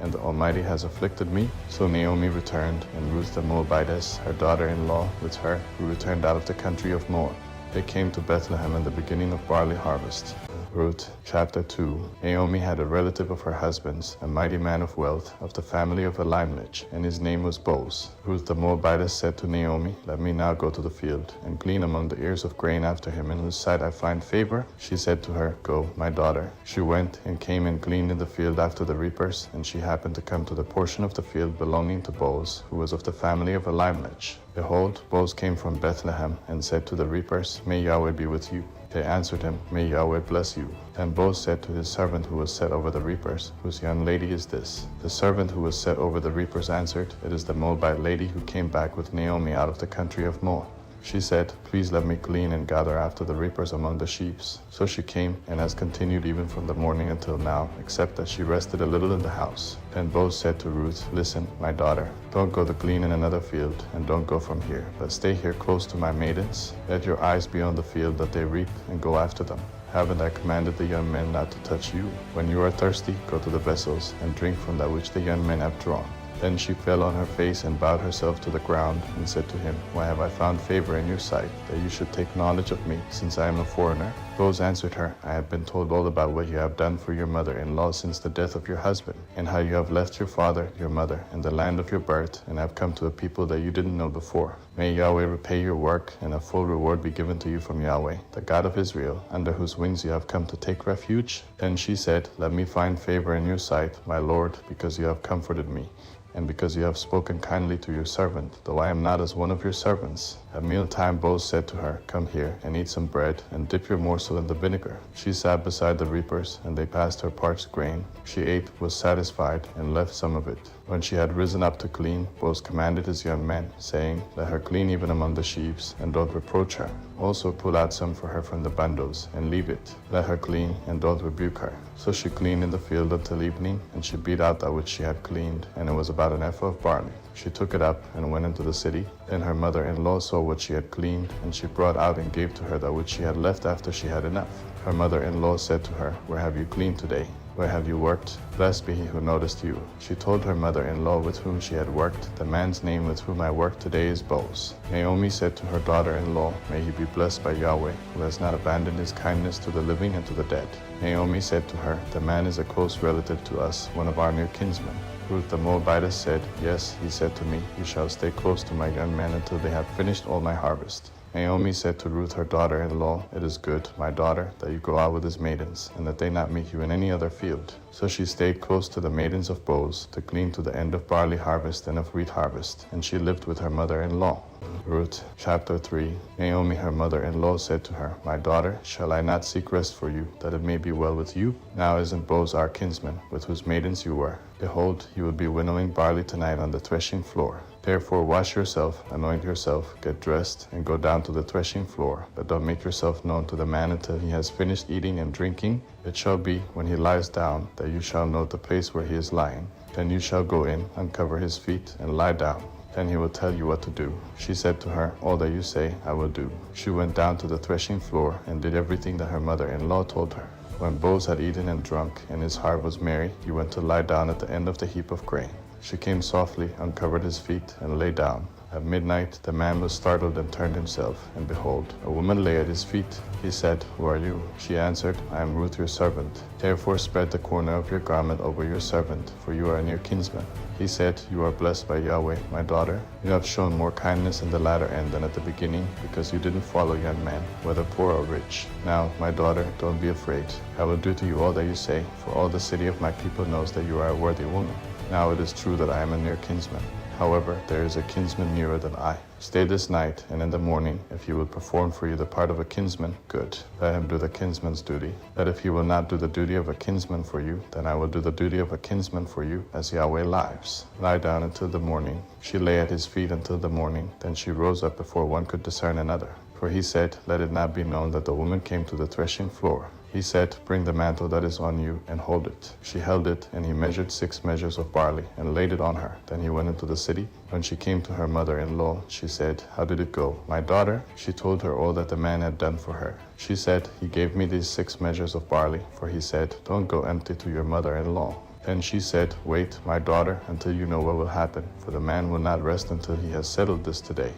and the Almighty has afflicted me?" So Naomi returned, and Ruth the Moabitess, her daughter-in-law, with her, who returned out of the country of Moab. They came to Bethlehem in the beginning of barley harvest. Ruth chapter 2. Naomi had a relative of her husband's, a mighty man of wealth, of the family of Elimelech, and his name was Boaz. Ruth the Moabitess said to Naomi, "Let me now go to the field, and glean among the ears of grain after him, in whose sight I find favor." She said to her, "Go, my daughter." She went and came and gleaned in the field after the reapers, and she happened to come to the portion of the field belonging to Boaz, who was of the family of Elimelech. Behold, Boaz came from Bethlehem, and said to the reapers, "May Yahweh be with you." They answered him, "May Yahweh bless you." Then Boaz said to his servant who was set over the reapers, "Whose young lady is this?" The servant who was set over the reapers answered, "It is the Moabite lady who came back with Naomi out of the country of Moab." She said, "Please let me glean and gather after the reapers among the sheaves." So she came, and has continued even from the morning until now, except that she rested a little in the house. Then Boaz said to Ruth, "Listen, my daughter, don't go to glean in another field, and don't go from here, but stay here close to my maidens. Let your eyes be on the field that they reap, and go after them. Haven't I commanded the young men not to touch you? When you are thirsty, go to the vessels, and drink from that which the young men have drawn." Then she fell on her face and bowed herself to the ground, and said to him, "Why have I found favor in your sight, that you should take knowledge of me, since I am a foreigner?" Boaz answered her, "I have been told all about what you have done for your mother-in-law since the death of your husband, and how you have left your father, your mother, and the land of your birth, and have come to a people that you didn't know before. May Yahweh repay your work, and a full reward be given to you from Yahweh, the God of Israel, under whose wings you have come to take refuge." Then she said, "Let me find favor in your sight, my Lord, because you have comforted me, and because you have spoken kindly to your servant, though I am not as one of your servants." At mealtime Boaz said to her, "Come here, and eat some bread, and dip your morsel in the vinegar." She sat beside the reapers, and they passed her parched grain. She ate, was satisfied, and left some of it. When she had risen up to glean, Boaz commanded his young men, saying, "Let her glean even among the sheaves, and don't reproach her. Also pull out some for her from the bundles, and leave it. Let her glean, and don't rebuke her." So she gleaned in the field until evening, and she beat out that which she had gleaned, and it was about an ephah of barley. She took it up and went into the city. Then her mother-in-law saw what she had gleaned, and she brought out and gave to her that which she had left after she had enough. Her mother-in-law said to her, "Where have you gleaned today? Where have you worked? Blessed be he who noticed you." She told her mother-in-law with whom she had worked, "The man's name with whom I worked today is Boaz." Naomi said to her daughter-in-law, "May he be blessed by Yahweh, who has not abandoned his kindness to the living and to the dead." Naomi said to her, "The man is a close relative to us, one of our near kinsmen." Ruth the Moabitess said, "Yes, he said to me, 'You shall stay close to my young men until they have finished all my harvest.'" Naomi said to Ruth her daughter-in-law, "It is good, my daughter, that you go out with his maidens, and that they not meet you in any other field." So she stayed close to the maidens of Boaz, to glean to the end of barley harvest and of wheat harvest, and she lived with her mother-in-law. Ruth chapter 3. Naomi her mother-in-law said to her, "My daughter, shall I not seek rest for you, that it may be well with you? Now isn't Boaz our kinsman, with whose maidens you were? Behold, you will be winnowing barley tonight on the threshing floor. Therefore wash yourself, anoint yourself, get dressed, and go down to the threshing floor, but don't make yourself known to the man until he has finished eating and drinking. It shall be, when he lies down, that you shall know the place where he is lying. Then you shall go in, uncover his feet, and lie down. Then he will tell you what to do." She said to her, "All that you say, I will do." She went down to the threshing floor and did everything that her mother-in-law told her. When Boaz had eaten and drunk, and his heart was merry, he went to lie down at the end of the heap of grain. She came softly, uncovered his feet, and lay down. At midnight the man was startled and turned himself, and behold, a woman lay at his feet. He said, "Who are you?" She answered, "I am Ruth your servant. Therefore spread the corner of your garment over your servant, for you are a near kinsman." He said, "You are blessed by Yahweh, my daughter. You have shown more kindness in the latter end than at the beginning, because you didn't follow young men, whether poor or rich. Now, my daughter, don't be afraid. I will do to you all that you say, for all the city of my people knows that you are a worthy woman. Now it is true that I am a near kinsman. However, there is a kinsman nearer than I. Stay this night, and in the morning, if he will perform for you the part of a kinsman, good. Let him do the kinsman's duty. But if he will not do the duty of a kinsman for you, then I will do the duty of a kinsman for you, as Yahweh lives. Lie down until the morning." She lay at his feet until the morning. Then she rose up before one could discern another. For he said, "Let it not be known that the woman came to the threshing floor." He said, "Bring the mantle that is on you and hold it." She held it, and he measured 6 measures of barley and laid it on her. Then he went into the city. When she came to her mother-in-law, she said, "How did it go, my daughter?" She told her all that the man had done for her. She said, "He gave me these 6 measures of barley, for he said, 'Don't go empty to your mother-in-law.'" Then she said, "Wait, my daughter, until you know what will happen, for the man will not rest until he has settled this today."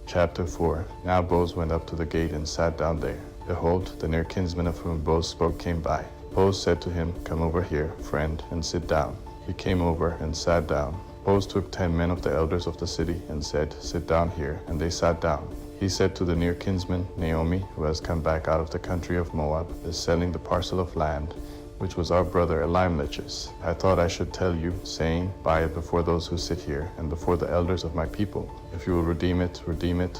Chapter 4. Now Boaz went up to the gate and sat down there. Behold, the near kinsman of whom Boaz spoke came by. Boaz said to him, "Come over here, friend, and sit down." He came over and sat down. Boaz took 10 men of the elders of the city and said, "Sit down here," and they sat down. He said to the near kinsman, "Naomi, who has come back out of the country of Moab, is selling the parcel of land which was our brother Elimelech's. I thought I should tell you, saying, Buy it before those who sit here, and before the elders of my people. If you will redeem it,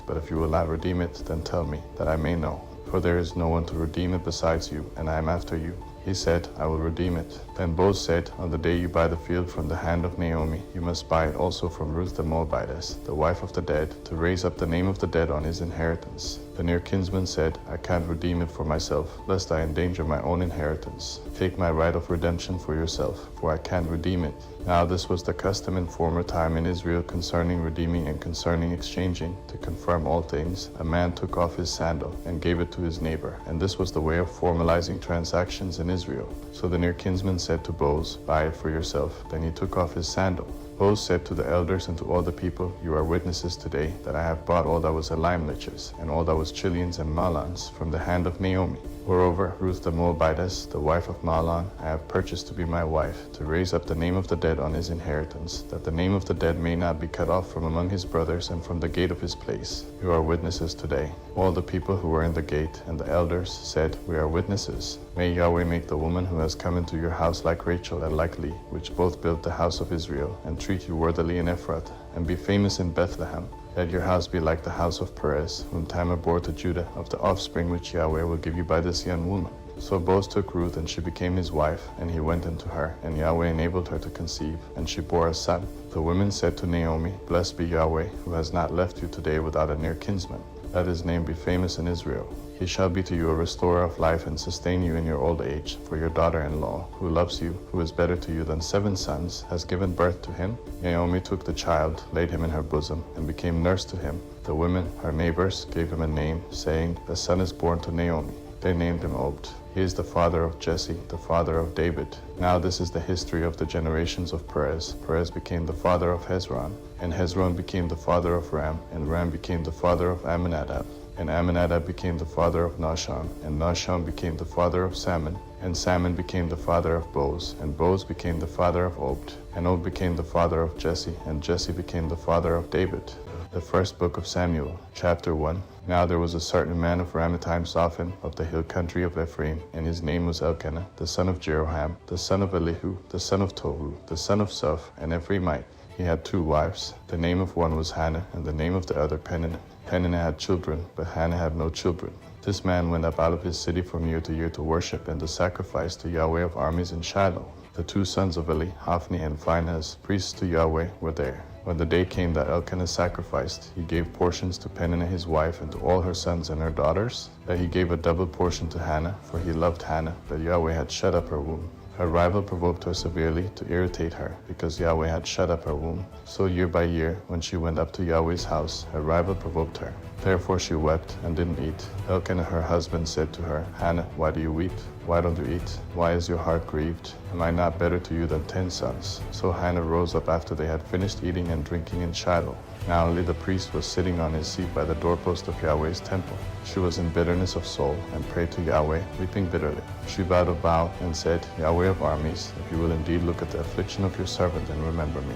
but if you will not redeem it, then tell me, that I may know. For there is no one to redeem it besides you, and I am after you." He said, "I will redeem it." Then Boaz said, "On the day you buy the field from the hand of Naomi, you must buy it also from Ruth the Moabitess, the wife of the dead, to raise up the name of the dead on his inheritance." The near kinsman said, "I can't redeem it for myself, lest I endanger my own inheritance. Take my right of redemption for yourself, for I can't redeem it." Now this was the custom in former time in Israel concerning redeeming and concerning exchanging. To confirm all things, a man took off his sandal and gave it to his neighbor, and this was the way of formalizing transactions in Israel. So the near kinsman said to Boaz, "Buy it for yourself." Then he took off his sandal. Boaz said to the elders and to all the people, "You are witnesses today that I have bought all that was Elimelech's and all that was Chilion's and Mahlon's from the hand of Naomi. Moreover, Ruth the Moabitess, the wife of Mahlon, I have purchased to be my wife, to raise up the name of the dead on his inheritance, that the name of the dead may not be cut off from among his brothers and from the gate of his place. You are witnesses today." All the people who were in the gate and the elders said, "We are witnesses. May Yahweh make the woman who has come into your house like Rachel and like Leah, which both built the house of Israel, and treat you worthily in Ephrath, and be famous in Bethlehem. Let your house be like the house of Perez, whom Tamar bore to Judah, of the offspring which Yahweh will give you by this young woman." So Boaz took Ruth, and she became his wife, and he went into her, and Yahweh enabled her to conceive, and she bore a son. The women said to Naomi, "Blessed be Yahweh, who has not left you today without a near kinsman. Let his name be famous in Israel. He shall be to you a restorer of life and sustain you in your old age, for your daughter-in-law, who loves you, who is better to you than 7 sons, has given birth to him." Naomi took the child, laid him in her bosom, and became nurse to him. The women, her neighbors, gave him a name, saying, "The son is born to Naomi." They named him Obed. He is the father of Jesse, the father of David. Now this is the history of the generations of Perez. Perez became the father of Hezron, and Hezron became the father of Ram, and Ram became the father of Amminadab. And Amminadab became the father of Nahshon, and Nahshon became the father of Salmon, and Salmon became the father of Boaz, and Boaz became the father of Obed, and Obed became the father of Jesse, and Jesse became the father of David. The first book of Samuel, chapter 1. Now there was a certain man of Ramathaim Zophim, of the hill country of Ephraim, and his name was Elkanah, the son of Jeroham, the son of Elihu, the son of Tohu, the son of Soph, an Ephraimite. He had 2 wives. The name of one was Hannah, and the name of the other Peninnah. Peninnah had children, but Hannah had no children. This man went up out of his city from year to year to worship and to sacrifice to Yahweh of armies in Shiloh. The 2 sons of Eli, Hophni and Phinehas, priests to Yahweh, were there. When the day came that Elkanah sacrificed, he gave portions to Peninnah his wife and to all her sons and her daughters. That he gave a double portion to Hannah, for he loved Hannah, but Yahweh had shut up her womb. Her rival provoked her severely to irritate her, because Yahweh had shut up her womb. So year by year, when she went up to Yahweh's house, her rival provoked her. Therefore she wept and didn't eat. Elkanah her husband said to her, "Hannah, why do you weep? Why don't you eat? Why is your heart grieved? Am I not better to you than 10 sons?" So Hannah rose up after they had finished eating and drinking in Shiloh. Now Eli the priest was sitting on his seat by the doorpost of Yahweh's temple. She was in bitterness of soul, and prayed to Yahweh, weeping bitterly. She vowed a vow and said, "Yahweh of armies, if you will indeed look at the affliction of your servant and remember me,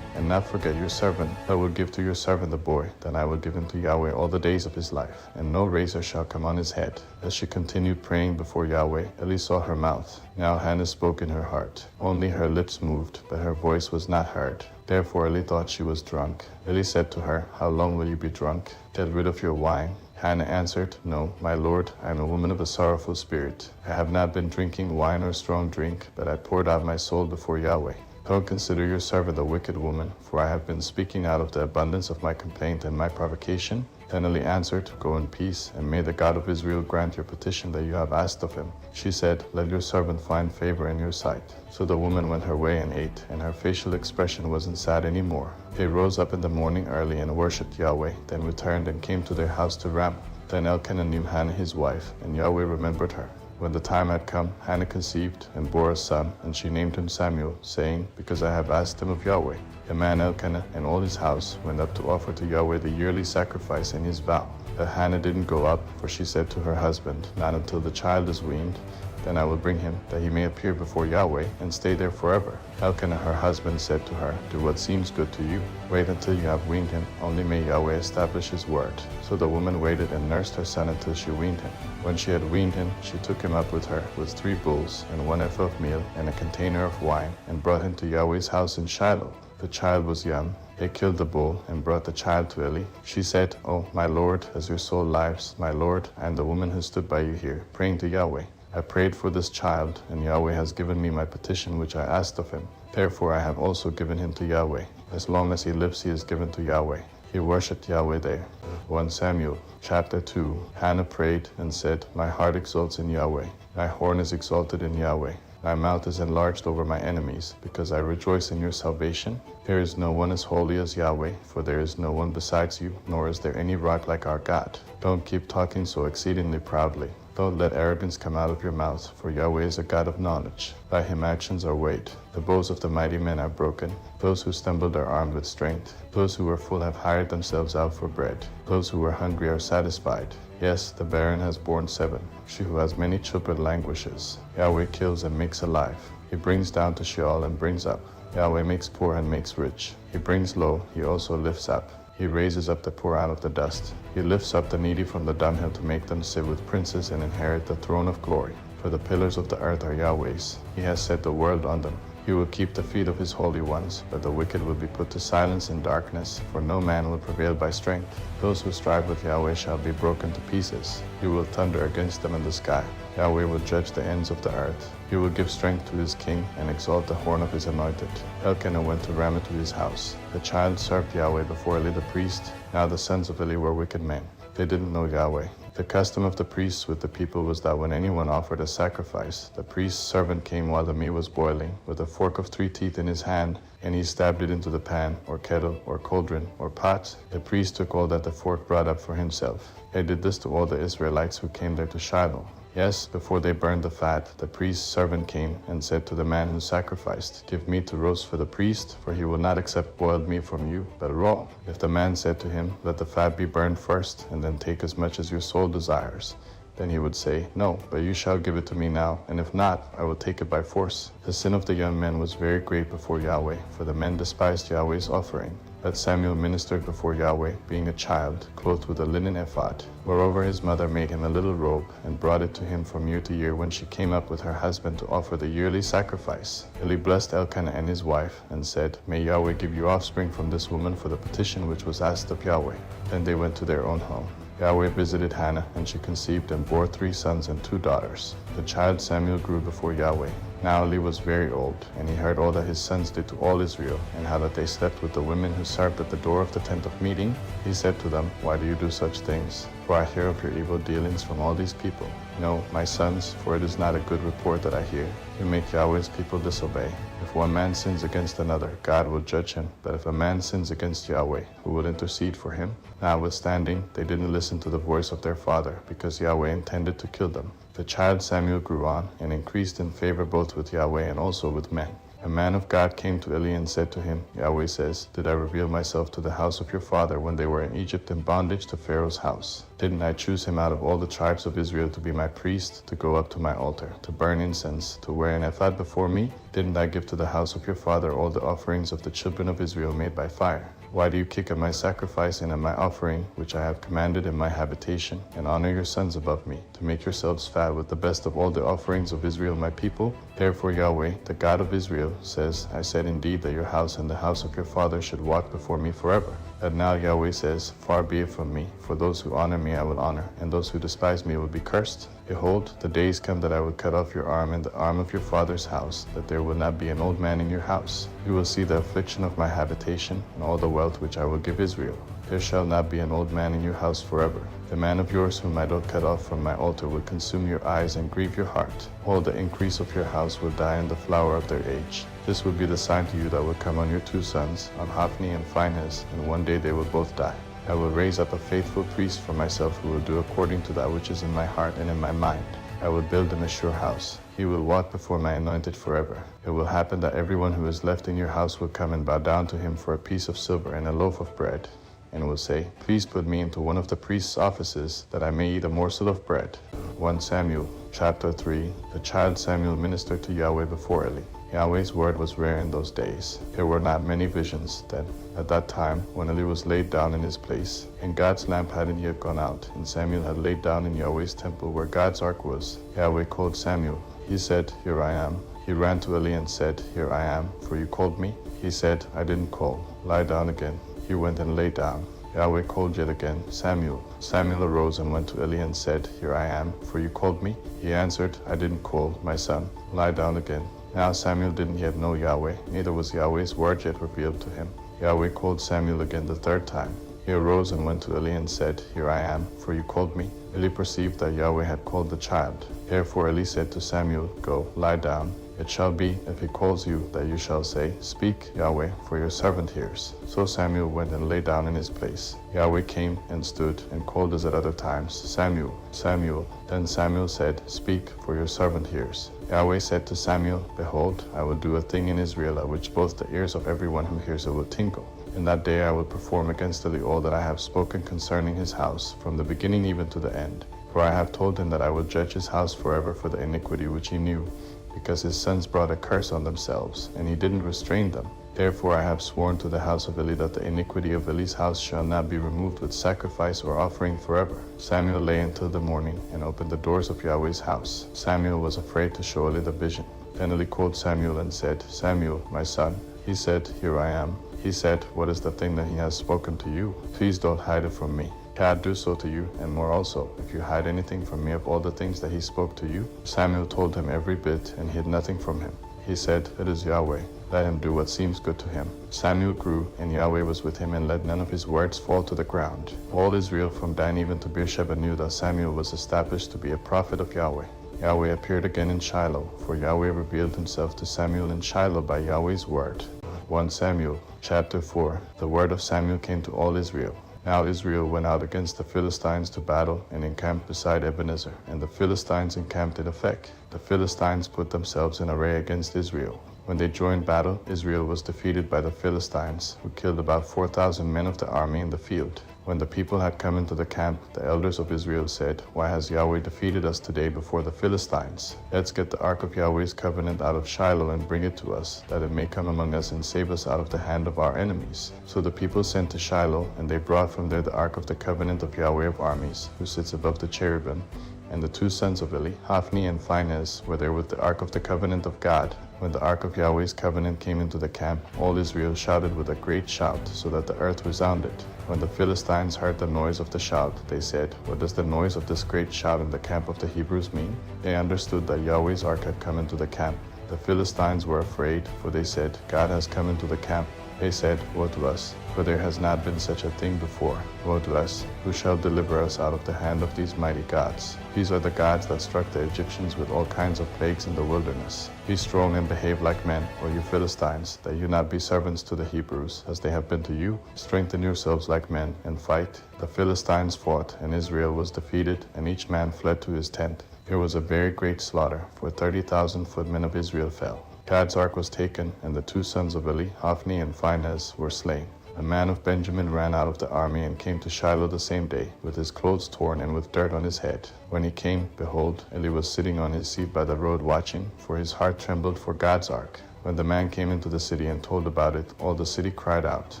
and not forget your servant, but will give to your servant the boy, then I will give him to Yahweh all the days of his life, and no razor shall come on his head." As she continued praying before Yahweh, Eli saw her mouth. Now Hannah spoke in her heart. Only her lips moved, but her voice was not heard. Therefore Eli thought she was drunk. Eli said to her, "How long will you be drunk? Get rid of your wine." Hannah answered, "No, my lord, I am a woman of a sorrowful spirit. I have not been drinking wine or strong drink, but I poured out my soul before Yahweh." Don't consider your servant a wicked woman, for I have been speaking out of the abundance of my complaint and my provocation. Then Eli answered, Go in peace, and may the God of Israel grant your petition that you have asked of him. She said, Let your servant find favor in your sight. So the woman went her way and ate, and her facial expression wasn't sad anymore. They rose up in the morning early and worshipped Yahweh, then returned and came to their house to Ramah. Then Elkanah knew Hannah his wife, and Yahweh remembered her. When the time had come, Hannah conceived and bore a son, and she named him Samuel, saying, Because I have asked him of Yahweh. The man Elkanah and all his house went up to offer to Yahweh the yearly sacrifice in his vow. But Hannah didn't go up, for she said to her husband, Not until the child is weaned, then I will bring him, that he may appear before Yahweh and stay there forever. Elkanah her husband said to her, Do what seems good to you. Wait until you have weaned him, only may Yahweh establish his word. So the woman waited and nursed her son until she weaned him. When she had weaned him, she took him up with her, with 3 bulls, and 1 ephah of meal, and a container of wine, and brought him to Yahweh's house in Shiloh. The child was young. They killed the bull and brought the child to Eli. She said, Oh, my Lord, as your soul lives, my Lord, I am the woman who stood by you here, praying to Yahweh. I prayed for this child, and Yahweh has given me my petition which I asked of him. Therefore I have also given him to Yahweh. As long as he lives, he is given to Yahweh. He worshipped Yahweh there. 1 Samuel chapter 2. Hannah prayed and said, My heart exalts in Yahweh. My horn is exalted in Yahweh. My mouth is enlarged over my enemies, because I rejoice in your salvation. There is no one as holy as Yahweh, for there is no one besides you, nor is there any rock like our God. Don't keep talking so exceedingly proudly. Don't let arrogance come out of your mouth, for Yahweh is a God of knowledge. By him actions are weighed. The bows of the mighty men are broken. Those who stumbled are armed with strength. Those who were full have hired themselves out for bread. Those who were hungry are satisfied. Yes, the barren has borne 7. She who has many children languishes. Yahweh kills and makes alive. He brings down to Sheol and brings up. Yahweh makes poor and makes rich. He brings low, he also lifts up. He raises up the poor out of the dust. He lifts up the needy from the dunghill to make them sit with princes and inherit the throne of glory. For the pillars of the earth are Yahweh's. He has set the world on them. He will keep the feet of his holy ones, but the wicked will be put to silence in darkness, for no man will prevail by strength. Those who strive with Yahweh shall be broken to pieces. He will thunder against them in the sky. Yahweh will judge the ends of the earth. He will give strength to his king and exalt the horn of his anointed. Elkanah went to Ramah to his house. The child served Yahweh before Eli the priest. Now the sons of Eli were wicked men. They didn't know Yahweh. The custom of the priests with the people was that when anyone offered a sacrifice, the priest's servant came while the meat was boiling, with a fork of 3 teeth in his hand, and he stabbed it into the pan, or kettle, or cauldron, or pot. The priest took all that the fork brought up for himself. They did this to all the Israelites who came there to Shiloh. Yes, before they burned the fat, the priest's servant came and said to the man who sacrificed, Give meat to roast for the priest, for he will not accept boiled meat from you, but raw. If the man said to him, Let the fat be burned first, and then take as much as your soul desires, then he would say, No, but you shall give it to me now, and if not, I will take it by force. The sin of the young men was very great before Yahweh, for the men despised Yahweh's offering. But Samuel ministered before Yahweh, being a child, clothed with a linen ephod. Moreover, his mother made him a little robe, and brought it to him from year to year when she came up with her husband to offer the yearly sacrifice. Eli blessed Elkanah and his wife, and said, May Yahweh give you offspring from this woman for the petition which was asked of Yahweh. Then they went to their own home. Yahweh visited Hannah, and she conceived and bore 3 sons and 2 daughters. The child Samuel grew before Yahweh. Now Eli was very old, and he heard all that his sons did to all Israel, and how that they slept with the women who served at the door of the tent of meeting. He said to them, Why do you do such things? For I hear of your evil dealings from all these people. No, my sons, for it is not a good report that I hear. You make Yahweh's people disobey. If one man sins against another, God will judge him. But if a man sins against Yahweh, who will intercede for him? Notwithstanding, they didn't listen to the voice of their father, because Yahweh intended to kill them. The child Samuel grew on, and increased in favor both with Yahweh and also with men. A man of God came to Eli and said to him, Yahweh says, Did I reveal myself to the house of your father when they were in Egypt in bondage to Pharaoh's house? Didn't I choose him out of all the tribes of Israel to be my priest, to go up to my altar, to burn incense, to wear an ephod before me? Didn't I give to the house of your father all the offerings of the children of Israel made by fire? Why do you kick at my sacrifice and at my offering, which I have commanded in my habitation, and honor your sons above me, to make yourselves fat with the best of all the offerings of Israel my people? Therefore Yahweh, the God of Israel, says, I said indeed that your house and the house of your father should walk before me forever. And now Yahweh says, Far be it from me, for those who honor me I will honor, and those who despise me will be cursed. Behold, the days come that I will cut off your arm and the arm of your father's house, that there will not be an old man in your house. You will see the affliction of my habitation, and all the wealth which I will give Israel. There shall not be an old man in your house forever. The man of yours whom I don't cut off from my altar will consume your eyes and grieve your heart. All the increase of your house will die in the flower of their age. This will be the sign to you that will come on your two sons, on Hophni and Phinehas, and one day they will both die. I will raise up a faithful priest for myself who will do according to that which is in my heart and in my mind. I will build him a sure house. He will walk before my anointed forever. It will happen that everyone who is left in your house will come and bow down to him for a piece of silver and a loaf of bread, and will say, Please put me into one of the priest's offices, that I may eat a morsel of bread. 1 Samuel chapter 3. The child Samuel ministered to Yahweh before Eli. Yahweh's word was rare in those days. There were not many visions then. At that time, when Eli was laid down in his place, and God's lamp hadn't yet gone out, and Samuel had laid down in Yahweh's temple where God's ark was, Yahweh called Samuel. He said, Here I am. He ran to Eli and said, Here I am, for you called me. He said, I didn't call. Lie down again. He went and lay down. Yahweh called yet again, Samuel. Samuel arose and went to Eli and said, Here I am, for you called me. He answered, I didn't call, my son. Lie down again. Now Samuel didn't yet know Yahweh, neither was Yahweh's word yet revealed to him. Yahweh called Samuel again the third time. He arose and went to Eli and said, Here I am, for you called me. Eli perceived that Yahweh had called the child. Therefore Eli said to Samuel, Go, lie down. It shall be, if he calls you, that you shall say, Speak, Yahweh, for your servant hears. So Samuel went and lay down in his place. Yahweh came and stood and called as at other times, Samuel, Samuel. Then Samuel said, Speak, for your servant hears. Yahweh said to Samuel, Behold, I will do a thing in Israel at which both the ears of everyone who hears it will tingle. In that day I will perform against Eli all that I have spoken concerning his house, from the beginning even to the end. For I have told him that I will judge his house forever for the iniquity which he knew, because his sons brought a curse on themselves, and he didn't restrain them. Therefore I have sworn to the house of Eli that the iniquity of Eli's house shall not be removed with sacrifice or offering forever. Samuel lay until the morning, and opened the doors of Yahweh's house. Samuel was afraid to show Eli the vision. Then Eli called Samuel and said, Samuel, my son. He said, Here I am. He said, What is the thing that he has spoken to you? Please don't hide it from me. God do so to you, and more also, if you hide anything from me of all the things that he spoke to you. Samuel told him every bit, and hid nothing from him. He said, It is Yahweh. Let him do what seems good to him. Samuel grew, and Yahweh was with him, and let none of his words fall to the ground. All Israel from Dan even to Beersheba knew that Samuel was established to be a prophet of Yahweh. Yahweh appeared again in Shiloh, for Yahweh revealed himself to Samuel in Shiloh by Yahweh's word. 1 Samuel chapter 4. The word of Samuel came to all Israel. Now Israel went out against the Philistines to battle, and encamped beside Ebenezer, and the Philistines encamped in Aphek. The Philistines put themselves in array against Israel. When they joined battle, Israel was defeated by the Philistines, who killed about 4,000 men of the army in the field. When the people had come into the camp, the elders of Israel said, Why has Yahweh defeated us today before the Philistines? Let's get the ark of Yahweh's covenant out of Shiloh and bring it to us, that it may come among us and save us out of the hand of our enemies. So the people sent to Shiloh, and they brought from there the ark of the covenant of Yahweh of armies, who sits above the cherubim. And the two sons of Eli, Hophni and Phinehas, were there with the ark of the covenant of God. When the ark of Yahweh's covenant came into the camp, all Israel shouted with a great shout, so that the earth resounded. When the Philistines heard the noise of the shout, they said, What does the noise of this great shout in the camp of the Hebrews mean? They understood that Yahweh's ark had come into the camp. The Philistines were afraid, for they said, God has come into the camp. They said, Woe to us, for there has not been such a thing before. Woe to us, who shall deliver us out of the hand of these mighty gods? These are the gods that struck the Egyptians with all kinds of plagues in the wilderness. Be strong and behave like men, O you Philistines, that you not be servants to the Hebrews, as they have been to you. Strengthen yourselves like men, and fight. The Philistines fought, and Israel was defeated, and each man fled to his tent. There was a very great slaughter, for 30,000 footmen of Israel fell. God's ark was taken, and the two sons of Eli, Hophni and Phinehas, were slain. A man of Benjamin ran out of the army and came to Shiloh the same day, with his clothes torn and with dirt on his head. When he came, behold, Eli was sitting on his seat by the road watching, for his heart trembled for God's ark. When the man came into the city and told about it, all the city cried out.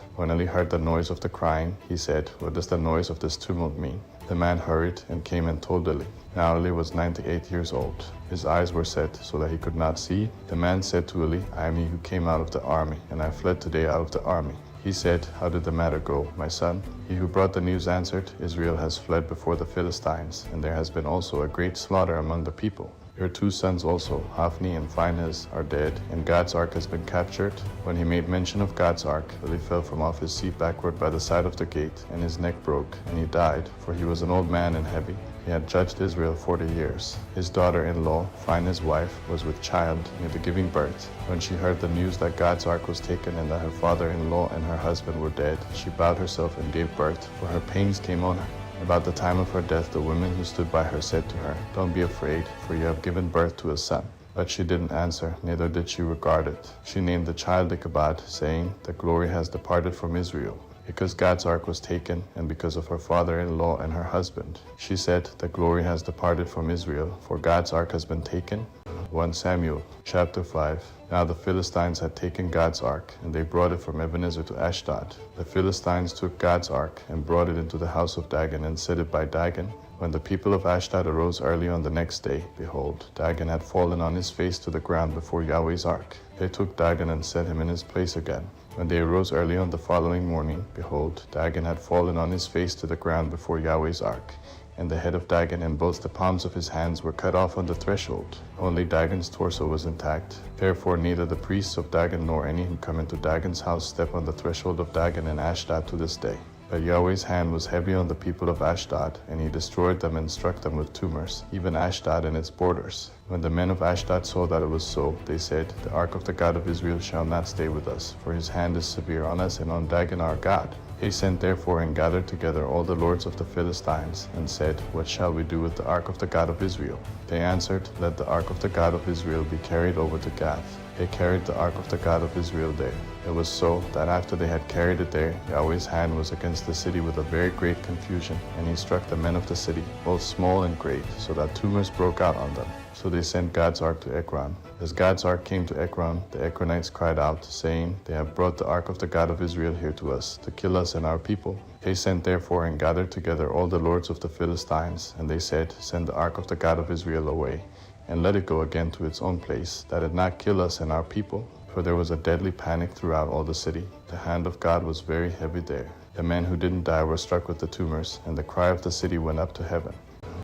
When Eli heard the noise of the crying, he said, "What does the noise of this tumult mean?" The man hurried and came and told Eli. Now Eli was 98 years old. His eyes were set so that he could not see. The man said to Eli, "I am he who came out of the army, and I fled today out of the army." He said, "How did the matter go, my son?" He who brought the news answered, "Israel has fled before the Philistines, and there has been also a great slaughter among the people. Your 2 sons also, Hophni and Phinehas, are dead, and God's ark has been captured." When he made mention of God's ark, Eli fell from off his seat backward by the side of the gate, and his neck broke, and he died, for he was an old man and heavy. He had judged Israel 40 years. His daughter-in-law, Phinehas' wife, was with child near the giving birth. When she heard the news that God's ark was taken and that her father-in-law and her husband were dead, she bowed herself and gave birth, for her pains came on her. About the time of her death, the women who stood by her said to her, "Don't be afraid, for you have given birth to a son." But she didn't answer, neither did she regard it. She named the child Ichabod, saying, "The glory has departed from Israel." Because God's ark was taken, and because of her father-in-law and her husband. She said, "The glory has departed from Israel, for God's ark has been taken." 1 Samuel chapter 5. Now the Philistines had taken God's ark, and they brought it from Ebenezer to Ashdod. The Philistines took God's ark and brought it into the house of Dagon and set it by Dagon. When the people of Ashdod arose early on the next day, behold, Dagon had fallen on his face to the ground before Yahweh's ark. They took Dagon and set him in his place again. When they arose early on the following morning, behold, Dagon had fallen on his face to the ground before Yahweh's ark. And the head of Dagon and both the palms of his hands were cut off on the threshold. Only Dagon's torso was intact. Therefore neither the priests of Dagon nor any who come into Dagon's house step on the threshold of Dagon in Ashdod to this day. But Yahweh's hand was heavy on the people of Ashdod, and he destroyed them and struck them with tumors, even Ashdod and its borders. When the men of Ashdod saw that it was so, they said, "The ark of the God of Israel shall not stay with us, for his hand is severe on us and on Dagon our God." They sent therefore and gathered together all the lords of the Philistines, and said, "What shall we do with the ark of the God of Israel?" They answered, "Let the ark of the God of Israel be carried over to Gath." They carried the ark of the God of Israel there. It was so that after they had carried it there, Yahweh's hand was against the city with a very great confusion, and he struck the men of the city, both small and great, so that tumors broke out on them. So they sent God's ark to Ekron. As God's ark came to Ekron, the Ekronites cried out, saying, "They have brought the ark of the God of Israel here to us, to kill us and our people." They sent therefore and gathered together all the lords of the Philistines, and they said, "Send the ark of the God of Israel away, and let it go again to its own place, that it not kill us and our people." For there was a deadly panic throughout all the city. The hand of God was very heavy there. The men who didn't die were struck with the tumors, and the cry of the city went up to heaven.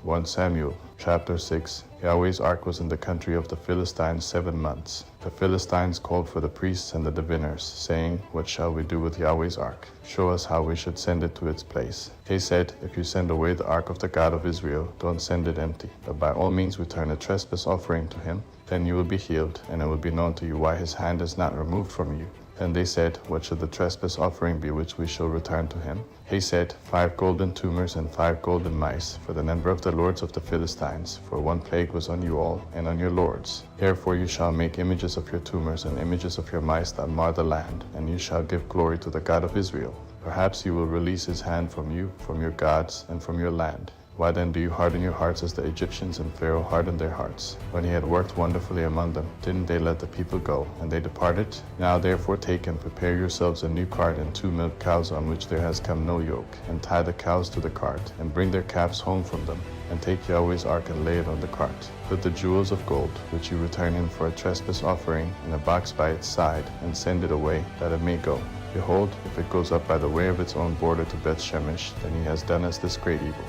1 Samuel chapter 6. Yahweh's ark was in the country of the Philistines 7 months. The Philistines called for the priests and the diviners, saying, "What shall we do with Yahweh's ark? Show us how we should send it to its place." They said, "If you send away the ark of the God of Israel, don't send it empty, but by all means return a trespass offering to him. Then you will be healed, and it will be known to you why his hand is not removed from you." Then they said, "What should the trespass offering be which we shall return to him?" He said, 5 golden tumors and 5 golden mice, for the number of the lords of the Philistines, for 1 plague was on you all, and on your lords. Therefore you shall make images of your tumors and images of your mice that mar the land, and you shall give glory to the God of Israel. Perhaps you will release his hand from you, from your gods, and from your land. Why then do you harden your hearts as the Egyptians and Pharaoh hardened their hearts? When he had worked wonderfully among them, didn't they let the people go, and they departed? Now therefore take and prepare yourselves a new cart and 2 milk cows on which there has come no yoke, and tie the cows to the cart, and bring their calves home from them, and take Yahweh's ark and lay it on the cart. Put the jewels of gold, which you return him for a trespass offering, in a box by its side, and send it away, that it may go. Behold, if it goes up by the way of its own border to Beth-Shemesh, then he has done us this great evil.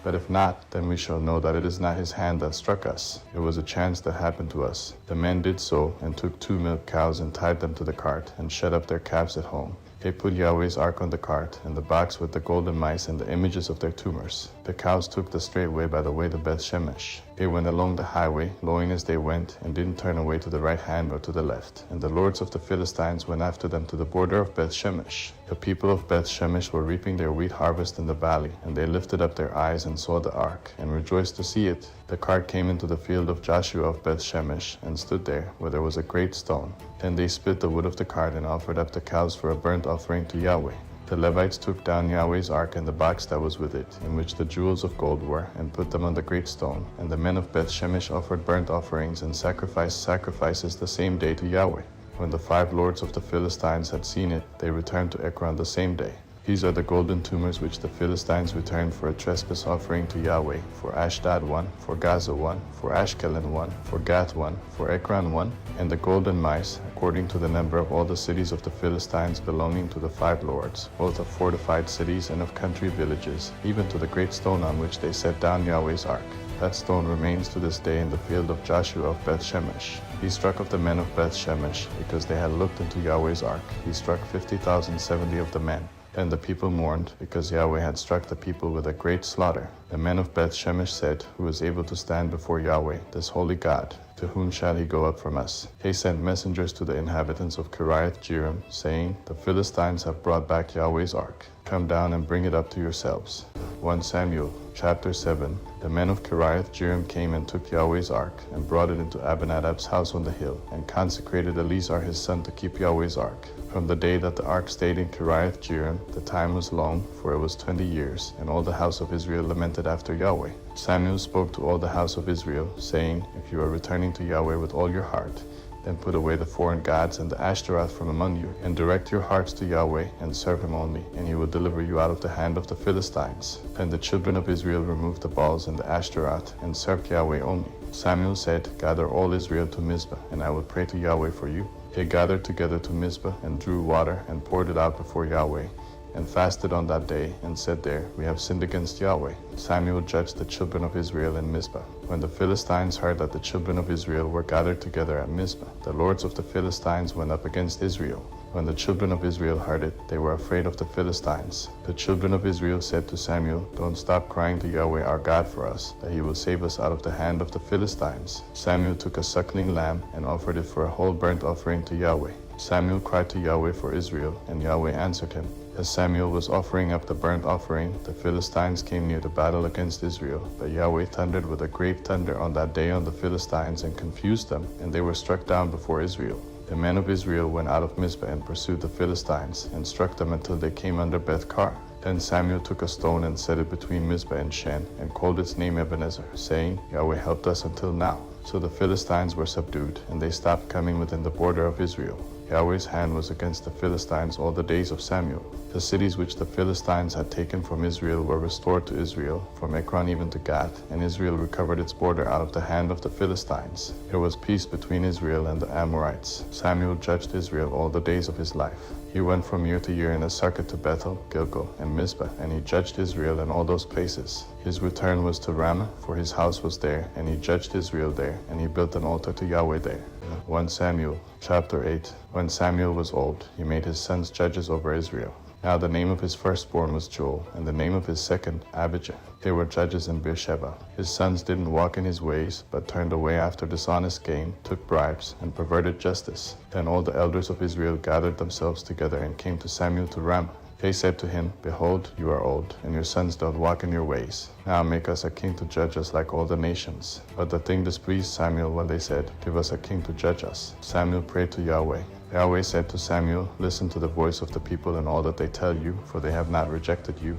But if not, then we shall know that it is not his hand that struck us. It was a chance that happened to us. The men did so, and took 2 milk cows and tied them to the cart, and shut up their calves at home. They put Yahweh's ark on the cart, and the box with the golden mice and the images of their tumors. The cows took the straight way by the way to Beth-Shemesh. They went along the highway, lowing as they went, and didn't turn away to the right hand or to the left. And the lords of the Philistines went after them to the border of Beth-Shemesh. The people of Beth-Shemesh were reaping their wheat harvest in the valley, and they lifted up their eyes and saw the ark, and rejoiced to see it. The cart came into the field of Joshua of Beth-Shemesh, and stood there, where there was a great stone. Then they split the wood of the cart, and offered up the cows for a burnt offering to Yahweh. The Levites took down Yahweh's ark and the box that was with it, in which the jewels of gold were, and put them on the great stone. And the men of Beth-Shemesh offered burnt offerings and sacrificed sacrifices the same day to Yahweh. When the 5 lords of the Philistines had seen it, they returned to Ekron the same day. These are the golden tumors which the Philistines returned for a trespass offering to Yahweh, for Ashdod 1, for Gaza 1, for Ashkelon 1, for Gath 1, for Ekron 1, and the golden mice, according to the number of all the cities of the Philistines belonging to the 5 lords, both of fortified cities and of country villages, even to the great stone on which they set down Yahweh's ark. That stone remains to this day in the field of Joshua of Beth Shemesh. He struck of the men of Beth Shemesh, because they had looked into Yahweh's ark. He struck 50,070 of the men. And the people mourned, because Yahweh had struck the people with a great slaughter. The men of Beth Shemesh said, Who is able to stand before Yahweh, this holy God? To whom shall he go up from us? He sent messengers to the inhabitants of Kiriath Jearim, saying, The Philistines have brought back Yahweh's ark. Come down and bring it up to yourselves. 1 Samuel chapter 7. The men of Kiriath Jearim came and took Yahweh's ark, and brought it into Abinadab's house on the hill, and consecrated Eleazar his son to keep Yahweh's ark. From the day that the ark stayed in Kiriath Jearim, the time was long, for it was 20 years, and all the house of Israel lamented after Yahweh. Samuel spoke to all the house of Israel, saying, If you are returning to Yahweh with all your heart, then put away the foreign gods and the Ashtaroth from among you, and direct your hearts to Yahweh, and serve him only, and he will deliver you out of the hand of the Philistines. Then the children of Israel removed the Baals and the Ashtaroth, and served Yahweh only. Samuel said, Gather all Israel to Mizpah, and I will pray to Yahweh for you. They gathered together to Mizpah, and drew water, and poured it out before Yahweh, and fasted on that day, and said there, We have sinned against Yahweh. Samuel judged the children of Israel in Mizpah. When the Philistines heard that the children of Israel were gathered together at Mizpah, the lords of the Philistines went up against Israel. When the children of Israel heard it, they were afraid of the Philistines. The children of Israel said to Samuel, Don't stop crying to Yahweh our God for us, that he will save us out of the hand of the Philistines. Samuel took a suckling lamb and offered it for a whole burnt offering to Yahweh. Samuel cried to Yahweh for Israel, and Yahweh answered him. As Samuel was offering up the burnt offering, the Philistines came near the battle against Israel. But Yahweh thundered with a great thunder on that day on the Philistines and confused them, and they were struck down before Israel. The men of Israel went out of Mizpah and pursued the Philistines, and struck them until they came under Beth-kar. Then Samuel took a stone and set it between Mizpah and Shen, and called its name Ebenezer, saying, Yahweh helped us until now. So the Philistines were subdued, and they stopped coming within the border of Israel. Yahweh's hand was against the Philistines all the days of Samuel. The cities which the Philistines had taken from Israel were restored to Israel, from Ekron even to Gath, and Israel recovered its border out of the hand of the Philistines. There was peace between Israel and the Amorites. Samuel judged Israel all the days of his life. He went from year to year in a circuit to Bethel, Gilgal, and Mizpah, and he judged Israel in all those places. His return was to Ramah, for his house was there, and he judged Israel there, and he built an altar to Yahweh there. 1 Samuel chapter 8. When Samuel was old, he made his sons judges over Israel. Now the name of his firstborn was Joel, and the name of his second Abijah. They were judges in Beersheba. His sons didn't walk in his ways, but turned away after dishonest gain, took bribes, and perverted justice. Then all the elders of Israel gathered themselves together and came to Samuel to Ramah. They said to him, Behold, you are old, and your sons don't walk in your ways. Now make us a king to judge us like all the nations. But the thing displeased Samuel when they said, Give us a king to judge us. Samuel prayed to Yahweh. Yahweh said to Samuel, Listen to the voice of the people and all that they tell you, for they have not rejected you,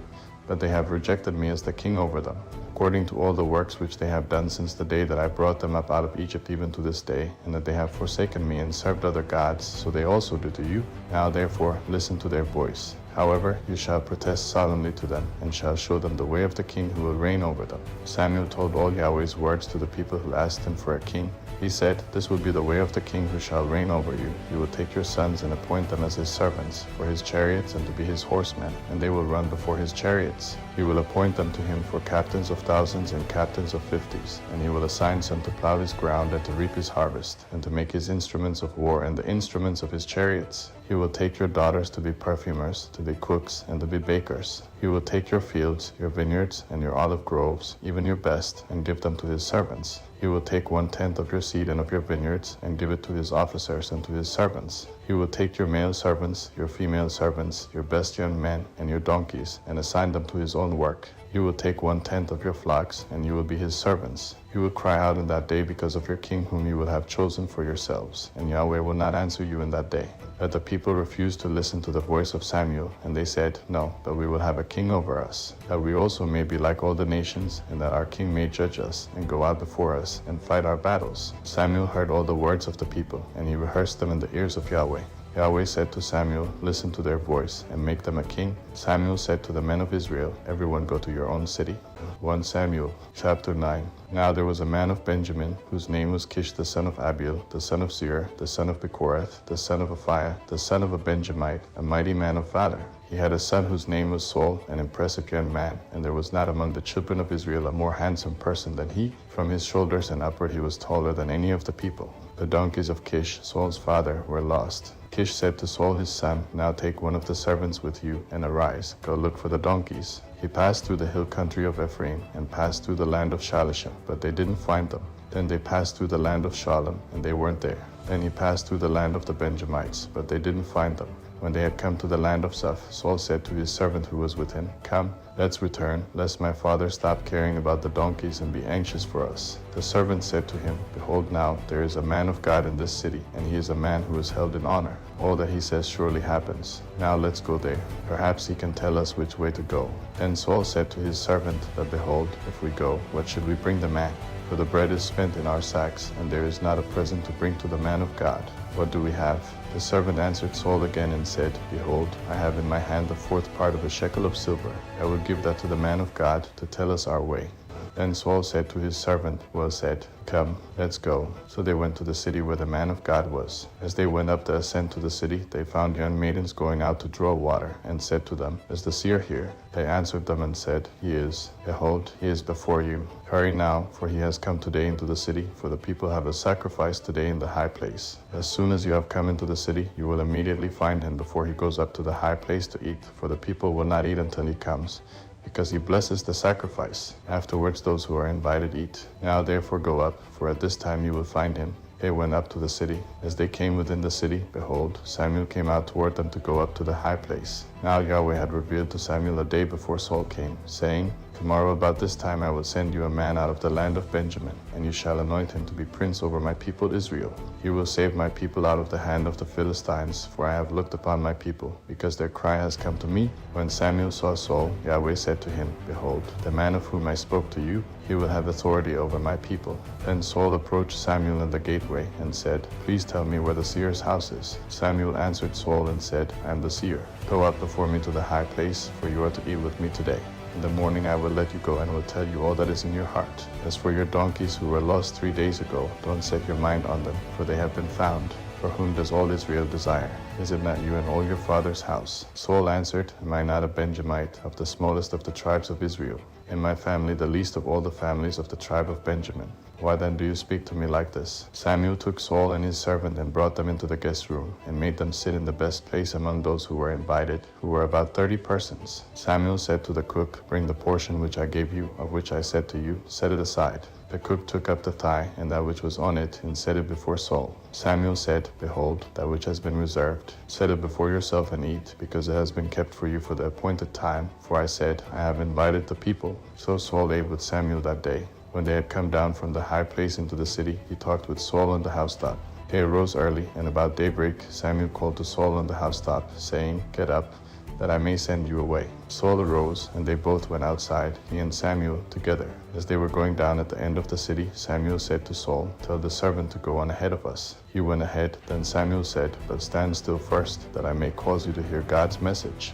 but they have rejected me as the king over them, according to all the works which they have done since the day that I brought them up out of Egypt even to this day, and that they have forsaken me and served other gods, so they also do to you. Now therefore listen to their voice. However, you shall protest solemnly to them, and shall show them the way of the king who will reign over them. Samuel told all Yahweh's words to the people who asked him for a king. He said, This will be the way of the king who shall reign over you. You will take your sons and appoint them as his servants, for his chariots and to be his horsemen, and they will run before his chariots. You will appoint them to him for captains of thousands and captains of 50s, and he will assign some to plow his ground and to reap his harvest, and to make his instruments of war and the instruments of his chariots. He will take your daughters to be perfumers, to be cooks, and to be bakers. He will take your fields, your vineyards, and your olive groves, even your best, and give them to his servants. He will take 1/10 of your seed and of your vineyards, and give it to his officers and to his servants. He will take your male servants, your female servants, your best young men, and your donkeys, and assign them to his own work. He will take 1/10 of your flocks, and you will be his servants. You will cry out in that day because of your king whom you will have chosen for yourselves, and Yahweh will not answer you in that day. But the people refused to listen to the voice of Samuel, and they said, No, but we will have a king over us, that we also may be like all the nations, and that our king may judge us, and go out before us, and fight our battles. Samuel heard all the words of the people, and he rehearsed them in the ears of Yahweh. Yahweh said to Samuel, Listen to their voice, and make them a king. Samuel said to the men of Israel, Everyone go to your own city. 1 Samuel chapter 9. Now there was a man of Benjamin, whose name was Kish the son of Abiel, the son of Seir, the son of Bechorath, the son of Aphiah, the son of a Benjamite, a mighty man of valor. He had a son whose name was Saul, an impressive young man, and there was not among the children of Israel a more handsome person than he. From his shoulders and upward he was taller than any of the people. The donkeys of Kish, Saul's father, were lost. Kish said to Saul his son, Now take one of the servants with you, and arise, go look for the donkeys. He passed through the hill country of Ephraim, and passed through the land of Shalisha, but they didn't find them. Then they passed through the land of Shalem, and they weren't there. Then he passed through the land of the Benjamites, but they didn't find them. When they had come to the land of Zuph, Saul said to his servant who was with him, Come, let's return, lest my father stop caring about the donkeys and be anxious for us. The servant said to him, Behold now, there is a man of God in this city, and he is a man who is held in honor. All that he says surely happens. Now let's go there. Perhaps he can tell us which way to go. Then Saul said to his servant, But behold, if we go, what should we bring the man? For the bread is spent in our sacks, and there is not a present to bring to the man of God. What do we have? The servant answered Saul again and said, Behold, I have in my hand the 4th part of a shekel of silver. I will give that to the man of God to tell us our way. Then Saul said to his servant, Well said, Come, let's go. So they went to the city where the man of God was. As they went up the ascent to the city, they found young maidens going out to draw water, and said to them, Is the seer here? They answered them and said, He is. Behold, he is before you. Hurry now, for he has come today into the city, for the people have a sacrifice today in the high place. As soon as you have come into the city, you will immediately find him before he goes up to the high place to eat, for the people will not eat until he comes, because he blesses the sacrifice. Afterwards those who are invited eat. Now therefore go up, for at this time you will find him. They went up to the city. As they came within the city, behold, Samuel came out toward them to go up to the high place. Now Yahweh had revealed to Samuel a day before Saul came, saying, Tomorrow about this time I will send you a man out of the land of Benjamin, and you shall anoint him to be prince over my people Israel. He will save my people out of the hand of the Philistines, for I have looked upon my people, because their cry has come to me. When Samuel saw Saul, Yahweh said to him, Behold, the man of whom I spoke to you, he will have authority over my people. Then Saul approached Samuel in the gateway and said, Please tell me where the seer's house is. Samuel answered Saul and said, I am the seer. Go up before me to the high place, for you are to eat with me today. In the morning I will let you go and will tell you all that is in your heart. As for your donkeys who were lost 3 days ago, don't set your mind on them, for they have been found. For whom does all Israel desire? Is it not you and all your father's house? Saul answered, Am I not a Benjamite, of the smallest of the tribes of Israel? In my family, the least of all the families of the tribe of Benjamin. Why then do you speak to me like this? Samuel took Saul and his servant and brought them into the guest room, and made them sit in the best place among those who were invited, who were about 30 persons. Samuel said to the cook, Bring the portion which I gave you, of which I said to you, set it aside. The cook took up the thigh, and that which was on it, and set it before Saul. Samuel said, Behold, that which has been reserved. Set it before yourself and eat, because it has been kept for you for the appointed time. For I said, I have invited the people. So Saul ate with Samuel that day. When they had come down from the high place into the city, he talked with Saul on the housetop. They arose early, and about daybreak Samuel called to Saul on the housetop, saying, Get up, that I may send you away. Saul arose, and they both went outside, he and Samuel together. As they were going down at the end of the city, Samuel said to Saul, Tell the servant to go on ahead of us. He went ahead. Then Samuel said, But stand still first, that I may cause you to hear God's message.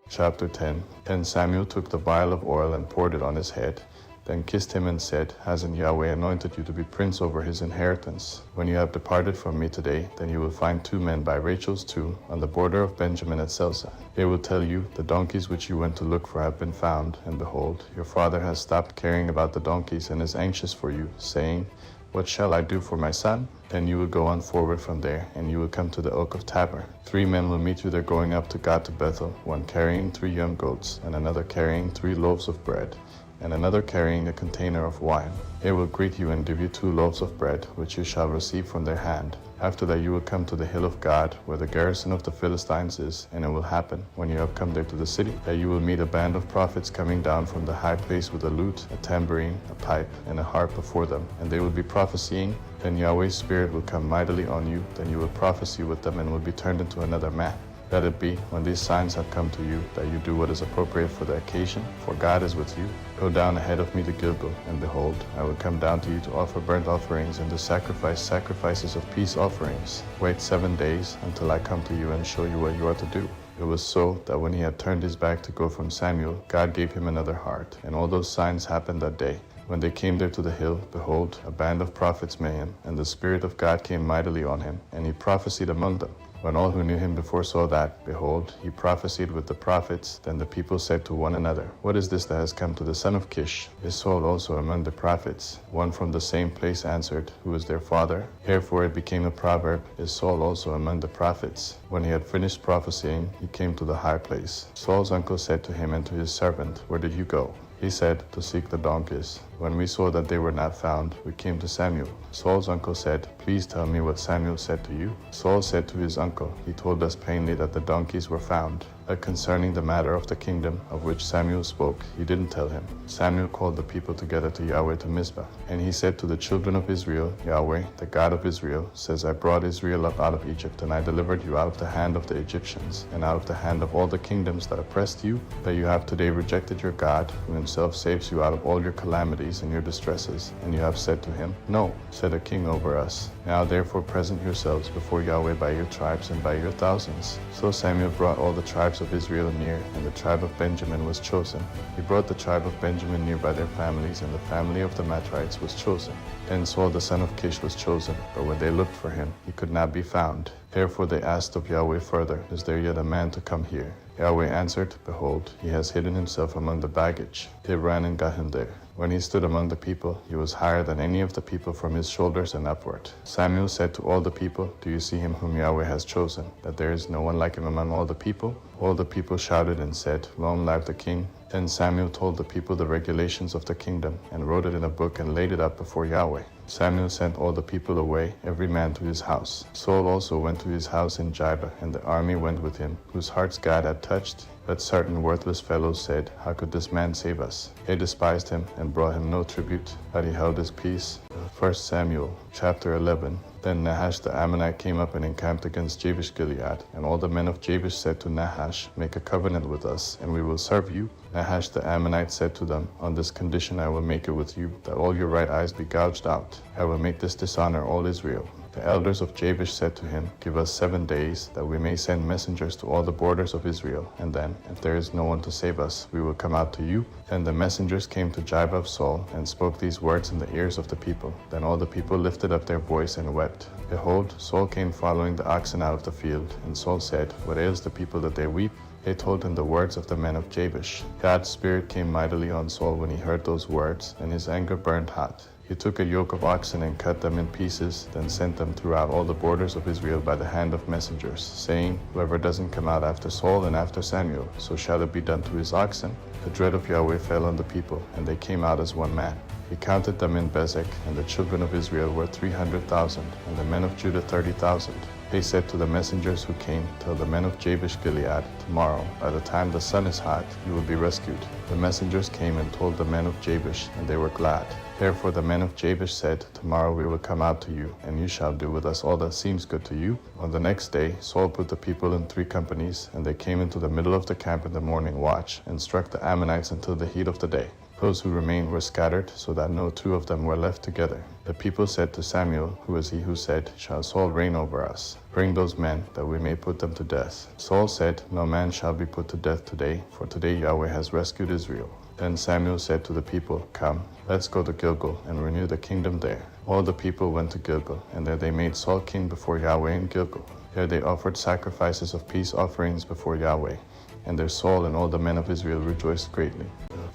Chapter 10. Then Samuel took the vial of oil and poured it on his head, then kissed him and said, Hasn't Yahweh anointed you to be prince over his inheritance? When you have departed from me today, then you will find 2 men by Rachel's tomb on the border of Benjamin at Selsa. They will tell you, The donkeys which you went to look for have been found, and behold, your father has stopped caring about the donkeys and is anxious for you, saying, What shall I do for my son? Then you will go on forward from there, and you will come to the oak of Tabor. 3 men will meet you there going up to God to Bethel, one carrying 3 young goats, and another carrying 3 loaves of bread, and another carrying a container of wine. They will greet you and give you 2 loaves of bread, which you shall receive from their hand. After that you will come to the hill of God, where the garrison of the Philistines is, and it will happen, when you have come there to the city, that you will meet a band of prophets coming down from the high place with a lute, a tambourine, a pipe, and a harp before them, and they will be prophesying. Then Yahweh's Spirit will come mightily on you, then you will prophesy with them and will be turned into another man. Let it be, when these signs have come to you, that you do what is appropriate for the occasion, for God is with you. Go down ahead of me to Gilgal, and behold, I will come down to you to offer burnt offerings and to sacrifice sacrifices of peace offerings. Wait 7 days until I come to you and show you what you are to do. It was so that when he had turned his back to go from Samuel, God gave him another heart, and all those signs happened that day. When they came there to the hill, behold, a band of prophets met him, and the Spirit of God came mightily on him, and he prophesied among them. When all who knew him before saw that, behold, he prophesied with the prophets, then the people said to one another, What is this that has come to the son of Kish? Is Saul also among the prophets? One from the same place answered, Who is their father? Therefore it became a proverb, Is Saul also among the prophets? When he had finished prophesying, he came to the high place. Saul's uncle said to him and to his servant, Where did you go? He said, To seek the donkeys. When we saw that they were not found, we came to Samuel. Saul's uncle said, Please tell me what Samuel said to you. Saul said to his uncle, He told us plainly that the donkeys were found. But concerning the matter of the kingdom of which Samuel spoke, he didn't tell him. Samuel called the people together to Yahweh to Mizpah. And he said to the children of Israel, Yahweh, the God of Israel, says, I brought Israel up out of Egypt, and I delivered you out of the hand of the Egyptians, and out of the hand of all the kingdoms that oppressed you, that you have today rejected your God, who himself saves you out of all your calamities and your distresses. And you have said to him, No, set a king over us. Now therefore present yourselves before Yahweh by your tribes and by your thousands. So Samuel brought all the tribes of Israel near, and the tribe of Benjamin was chosen. He brought the tribe of Benjamin near by their families, and the family of the Matrites was chosen. Then Saul the son of Kish was chosen, but when they looked for him, he could not be found. Therefore they asked of Yahweh further, Is there yet a man to come here? Yahweh answered, Behold, he has hidden himself among the baggage. They ran and got him there. When he stood among the people, he was higher than any of the people from his shoulders and upward. Samuel said to all the people, Do you see him whom Yahweh has chosen, that there is no one like him among all the people? All the people shouted and said, Long live the king. Then Samuel told the people the regulations of the kingdom, and wrote it in a book and laid it up before Yahweh. Samuel sent all the people away, every man to his house. Saul also went to his house in Gibeah, and the army went with him, whose hearts God had touched. But certain worthless fellows said, How could this man save us? They despised him and brought him no tribute, but he held his peace. 1 Samuel chapter 11. Then Nahash the Ammonite came up and encamped against Jabesh Gilead. And all the men of Jabesh said to Nahash, Make a covenant with us, and we will serve you. Nahash the Ammonite said to them, On this condition I will make it with you, that all your right eyes be gouged out. I will make this dishonor all Israel. The elders of Jabesh said to him, Give us 7 days, that we may send messengers to all the borders of Israel, and then, if there is no one to save us, we will come out to you. Then the messengers came to Gibeah of Saul, and spoke these words in the ears of the people. Then all the people lifted up their voice and wept. Behold, Saul came following the oxen out of the field, and Saul said, What ails the people that they weep? They told him the words of the men of Jabesh. God's spirit came mightily on Saul when he heard those words, and his anger burned hot. He took a yoke of oxen and cut them in pieces, then sent them throughout all the borders of Israel by the hand of messengers, saying, Whoever doesn't come out after Saul and after Samuel, so shall it be done to his oxen. The dread of Yahweh fell on the people, and they came out as one man. He counted them in Bezek, and the children of Israel were 300,000, and the men of Judah 30,000. They said to the messengers who came, Tell the men of Jabesh Gilead, Tomorrow, by the time the sun is hot, you will be rescued. The messengers came and told the men of Jabesh, and they were glad. Therefore the men of Jabesh said, Tomorrow we will come out to you, and you shall do with us all that seems good to you. On the next day Saul put the people in 3 companies, and they came into the middle of the camp in the morning watch, and struck the Ammonites until the heat of the day. Those who remained were scattered, so that no 2 of them were left together. The people said to Samuel, Who is he who said, Shall Saul reign over us? Bring those men, that we may put them to death. Saul said, No man shall be put to death today, for today Yahweh has rescued Israel. Then Samuel said to the people, Come, let's go to Gilgal, and renew the kingdom there. All the people went to Gilgal, and there they made Saul king before Yahweh in Gilgal. There they offered sacrifices of peace offerings before Yahweh. And there Saul and all the men of Israel rejoiced greatly.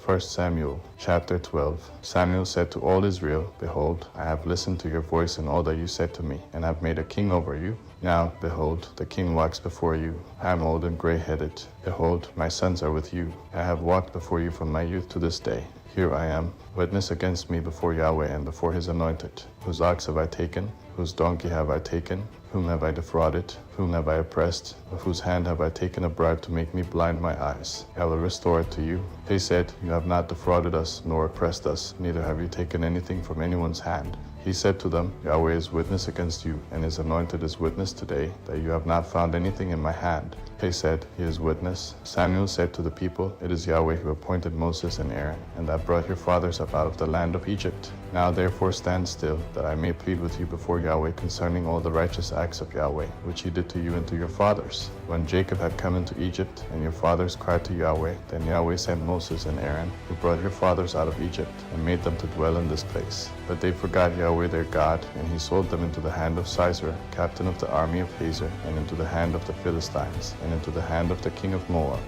1 Samuel chapter 12. Samuel said to all Israel, Behold, I have listened to your voice and all that you said to me, and have made a king over you. Now, behold, the king walks before you. I am old and gray-headed. Behold, my sons are with you. I have walked before you from my youth to this day. Here I am, witness against me before Yahweh and before his anointed. Whose ox have I taken? Whose donkey have I taken? Whom have I defrauded? Whom have I oppressed? Of whose hand have I taken a bribe to make me blind my eyes? I will restore it to you. They said, You have not defrauded us, nor oppressed us, neither have you taken anything from anyone's hand. He said to them, Yahweh is witness against you, and his anointed is witness today, that you have not found anything in my hand. They said, He is witness. Samuel said to the people, It is Yahweh who appointed Moses and Aaron, and that brought your fathers up out of the land of Egypt. Now therefore stand still, that I may plead with you before Yahweh concerning all the righteous acts of Yahweh, which he did to you and to your fathers. When Jacob had come into Egypt, and your fathers cried to Yahweh, then Yahweh sent Moses and Aaron, who brought your fathers out of Egypt, and made them to dwell in this place. But they forgot Yahweh their God, and he sold them into the hand of Sisera, captain of the army of Hazor, and into the hand of the Philistines, and into the hand of the king of Moab.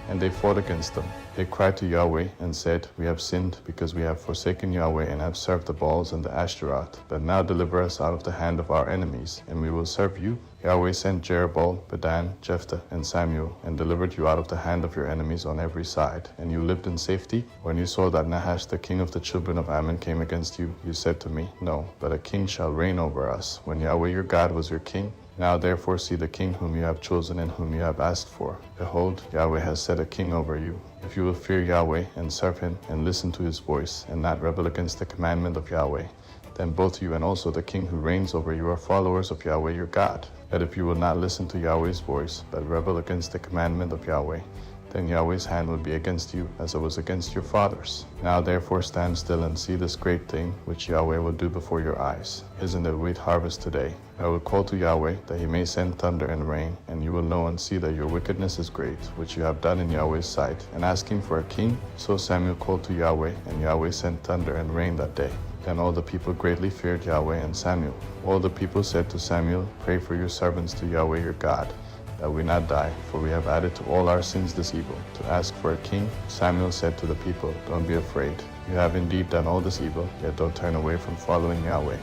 And they fought against them. They cried to Yahweh and said, We have sinned because we have forsaken Yahweh and have served the Baals and the Ashtaroth. But now deliver us out of the hand of our enemies, and we will serve you. Yahweh sent Jerubbaal, Bedan, Jephthah, and Samuel, and delivered you out of the hand of your enemies on every side. And you lived in safety. When you saw that Nahash, the king of the children of Ammon, came against you, you said to me, No, but a king shall reign over us, when Yahweh your God was your king. Now therefore see the king whom you have chosen and whom you have asked for. Behold, Yahweh has set a king over you. If you will fear Yahweh and serve him and listen to his voice and not rebel against the commandment of Yahweh, then both you and also the king who reigns over you are followers of Yahweh your God. But if you will not listen to Yahweh's voice, but rebel against the commandment of Yahweh, then Yahweh's hand will be against you as it was against your fathers. Now therefore stand still and see this great thing which Yahweh will do before your eyes. Isn't it wheat harvest today? I will call to Yahweh that he may send thunder and rain, and you will know and see that your wickedness is great, which you have done in Yahweh's sight, and ask him for a king. So Samuel called to Yahweh, and Yahweh sent thunder and rain that day. Then all the people greatly feared Yahweh and Samuel. All the people said to Samuel, Pray for your servants to Yahweh your God, that we not die, for we have added to all our sins this evil, to ask for a king. Samuel said to the people, Don't be afraid. You have indeed done all this evil, yet don't turn away from following Yahweh.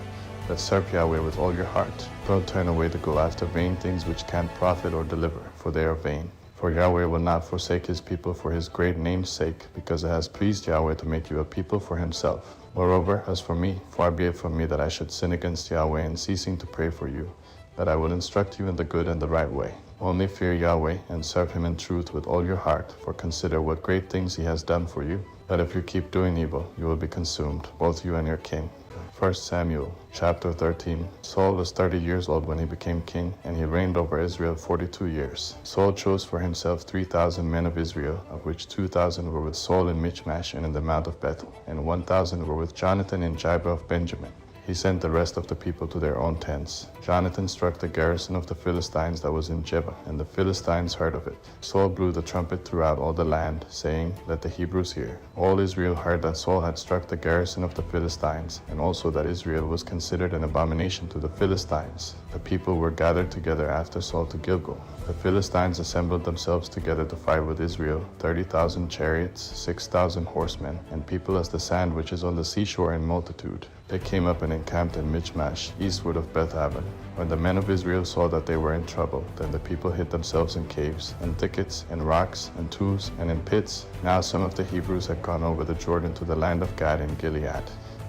But serve Yahweh with all your heart. Don't turn away to go after vain things which can't profit or deliver, for they are vain. For Yahweh will not forsake his people for his great name's sake, because it has pleased Yahweh to make you a people for himself. Moreover, as for me, far be it from me that I should sin against Yahweh in ceasing to pray for you, but I will instruct you in the good and the right way. Only fear Yahweh and serve him in truth with all your heart, for consider what great things he has done for you. But if you keep doing evil, you will be consumed, both you and your king. 1 Samuel chapter 13. Saul was 30 years old when he became king, and he reigned over Israel 42 years. Saul chose for himself 3,000 men of Israel, of which 2,000 were with Saul in Michmash and in the Mount of Bethel, and 1,000 were with Jonathan in Gibeah of Benjamin. He sent the rest of the people to their own tents. Jonathan struck the garrison of the Philistines that was in Gibeah, and the Philistines heard of it. Saul blew the trumpet throughout all the land, saying, Let the Hebrews hear. All Israel heard that Saul had struck the garrison of the Philistines, and also that Israel was considered an abomination to the Philistines. The people were gathered together after Saul to Gilgal. The Philistines assembled themselves together to fight with Israel, 30,000 chariots, 6,000 horsemen, and people as the sand which is on the seashore in multitude. They came up and encamped in Michmash, eastward of Beth-aven. When the men of Israel saw that they were in trouble, then the people hid themselves in caves, and thickets, and rocks, and tombs, and in pits. Now some of the Hebrews had gone over the Jordan to the land of Gad and Gilead.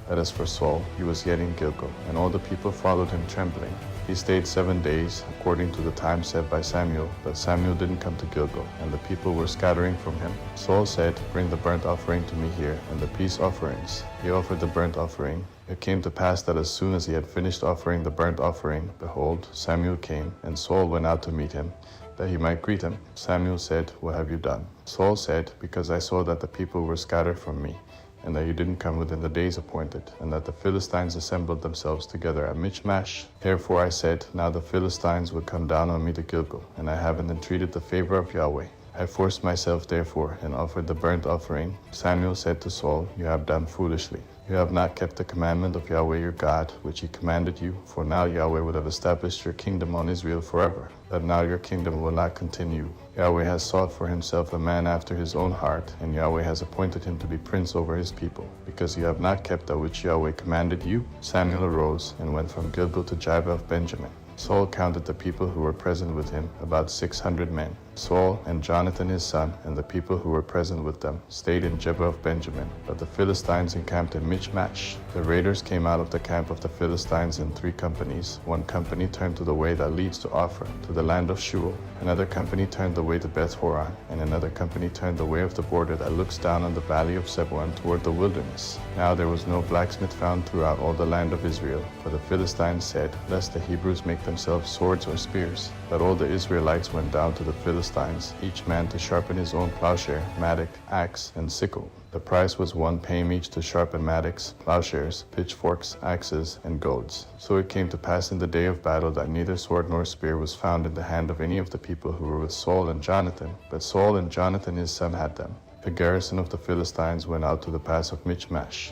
But as for Saul, he was yet in Gilgal, and all the people followed him trembling. He stayed 7 days, according to the time set by Samuel, but Samuel didn't come to Gilgal, and the people were scattering from him. Saul said, Bring the burnt offering to me here, and the peace offerings. He offered the burnt offering. It came to pass that as soon as he had finished offering the burnt offering, behold, Samuel came, and Saul went out to meet him, that he might greet him. Samuel said, What have you done? Saul said, Because I saw that the people were scattered from me, and that you didn't come within the days appointed, and that the Philistines assembled themselves together at Michmash. Therefore I said, Now the Philistines would come down on me to Gilgal, and I haven't entreated the favor of Yahweh. I forced myself therefore, and offered the burnt offering. Samuel said to Saul, You have done foolishly. You have not kept the commandment of Yahweh your God, which he commanded you, for now Yahweh would have established your kingdom on Israel forever. But now your kingdom will not continue. Yahweh has sought for himself a man after his own heart, and Yahweh has appointed him to be prince over his people. Because you have not kept that which Yahweh commanded you, Samuel arose and went from Gilgal to Gibeah of Benjamin. Saul counted the people who were present with him, about 600 men. Saul and Jonathan his son and the people who were present with them stayed in Geba of Benjamin, but the Philistines encamped in Michmash. The raiders came out of the camp of the Philistines in 3 companies. One company turned to the way that leads to Ophrah, to the land of Shual. Another company turned the way to Beth-horon, and another company turned the way of the border that looks down on the valley of Zebulun toward the wilderness. Now there was no blacksmith found throughout all the land of Israel, for the Philistines said, lest the Hebrews make themselves swords or spears. But all the Israelites went down to the Philistines, each man to sharpen his own plowshare, mattock, axe, and sickle. The price was 1 payim each to sharpen mattocks, plowshares, pitchforks, axes, and goads. So it came to pass in the day of battle that neither sword nor spear was found in the hand of any of the people who were with Saul and Jonathan, but Saul and Jonathan his son had them. The garrison of the Philistines went out to the pass of Michmash.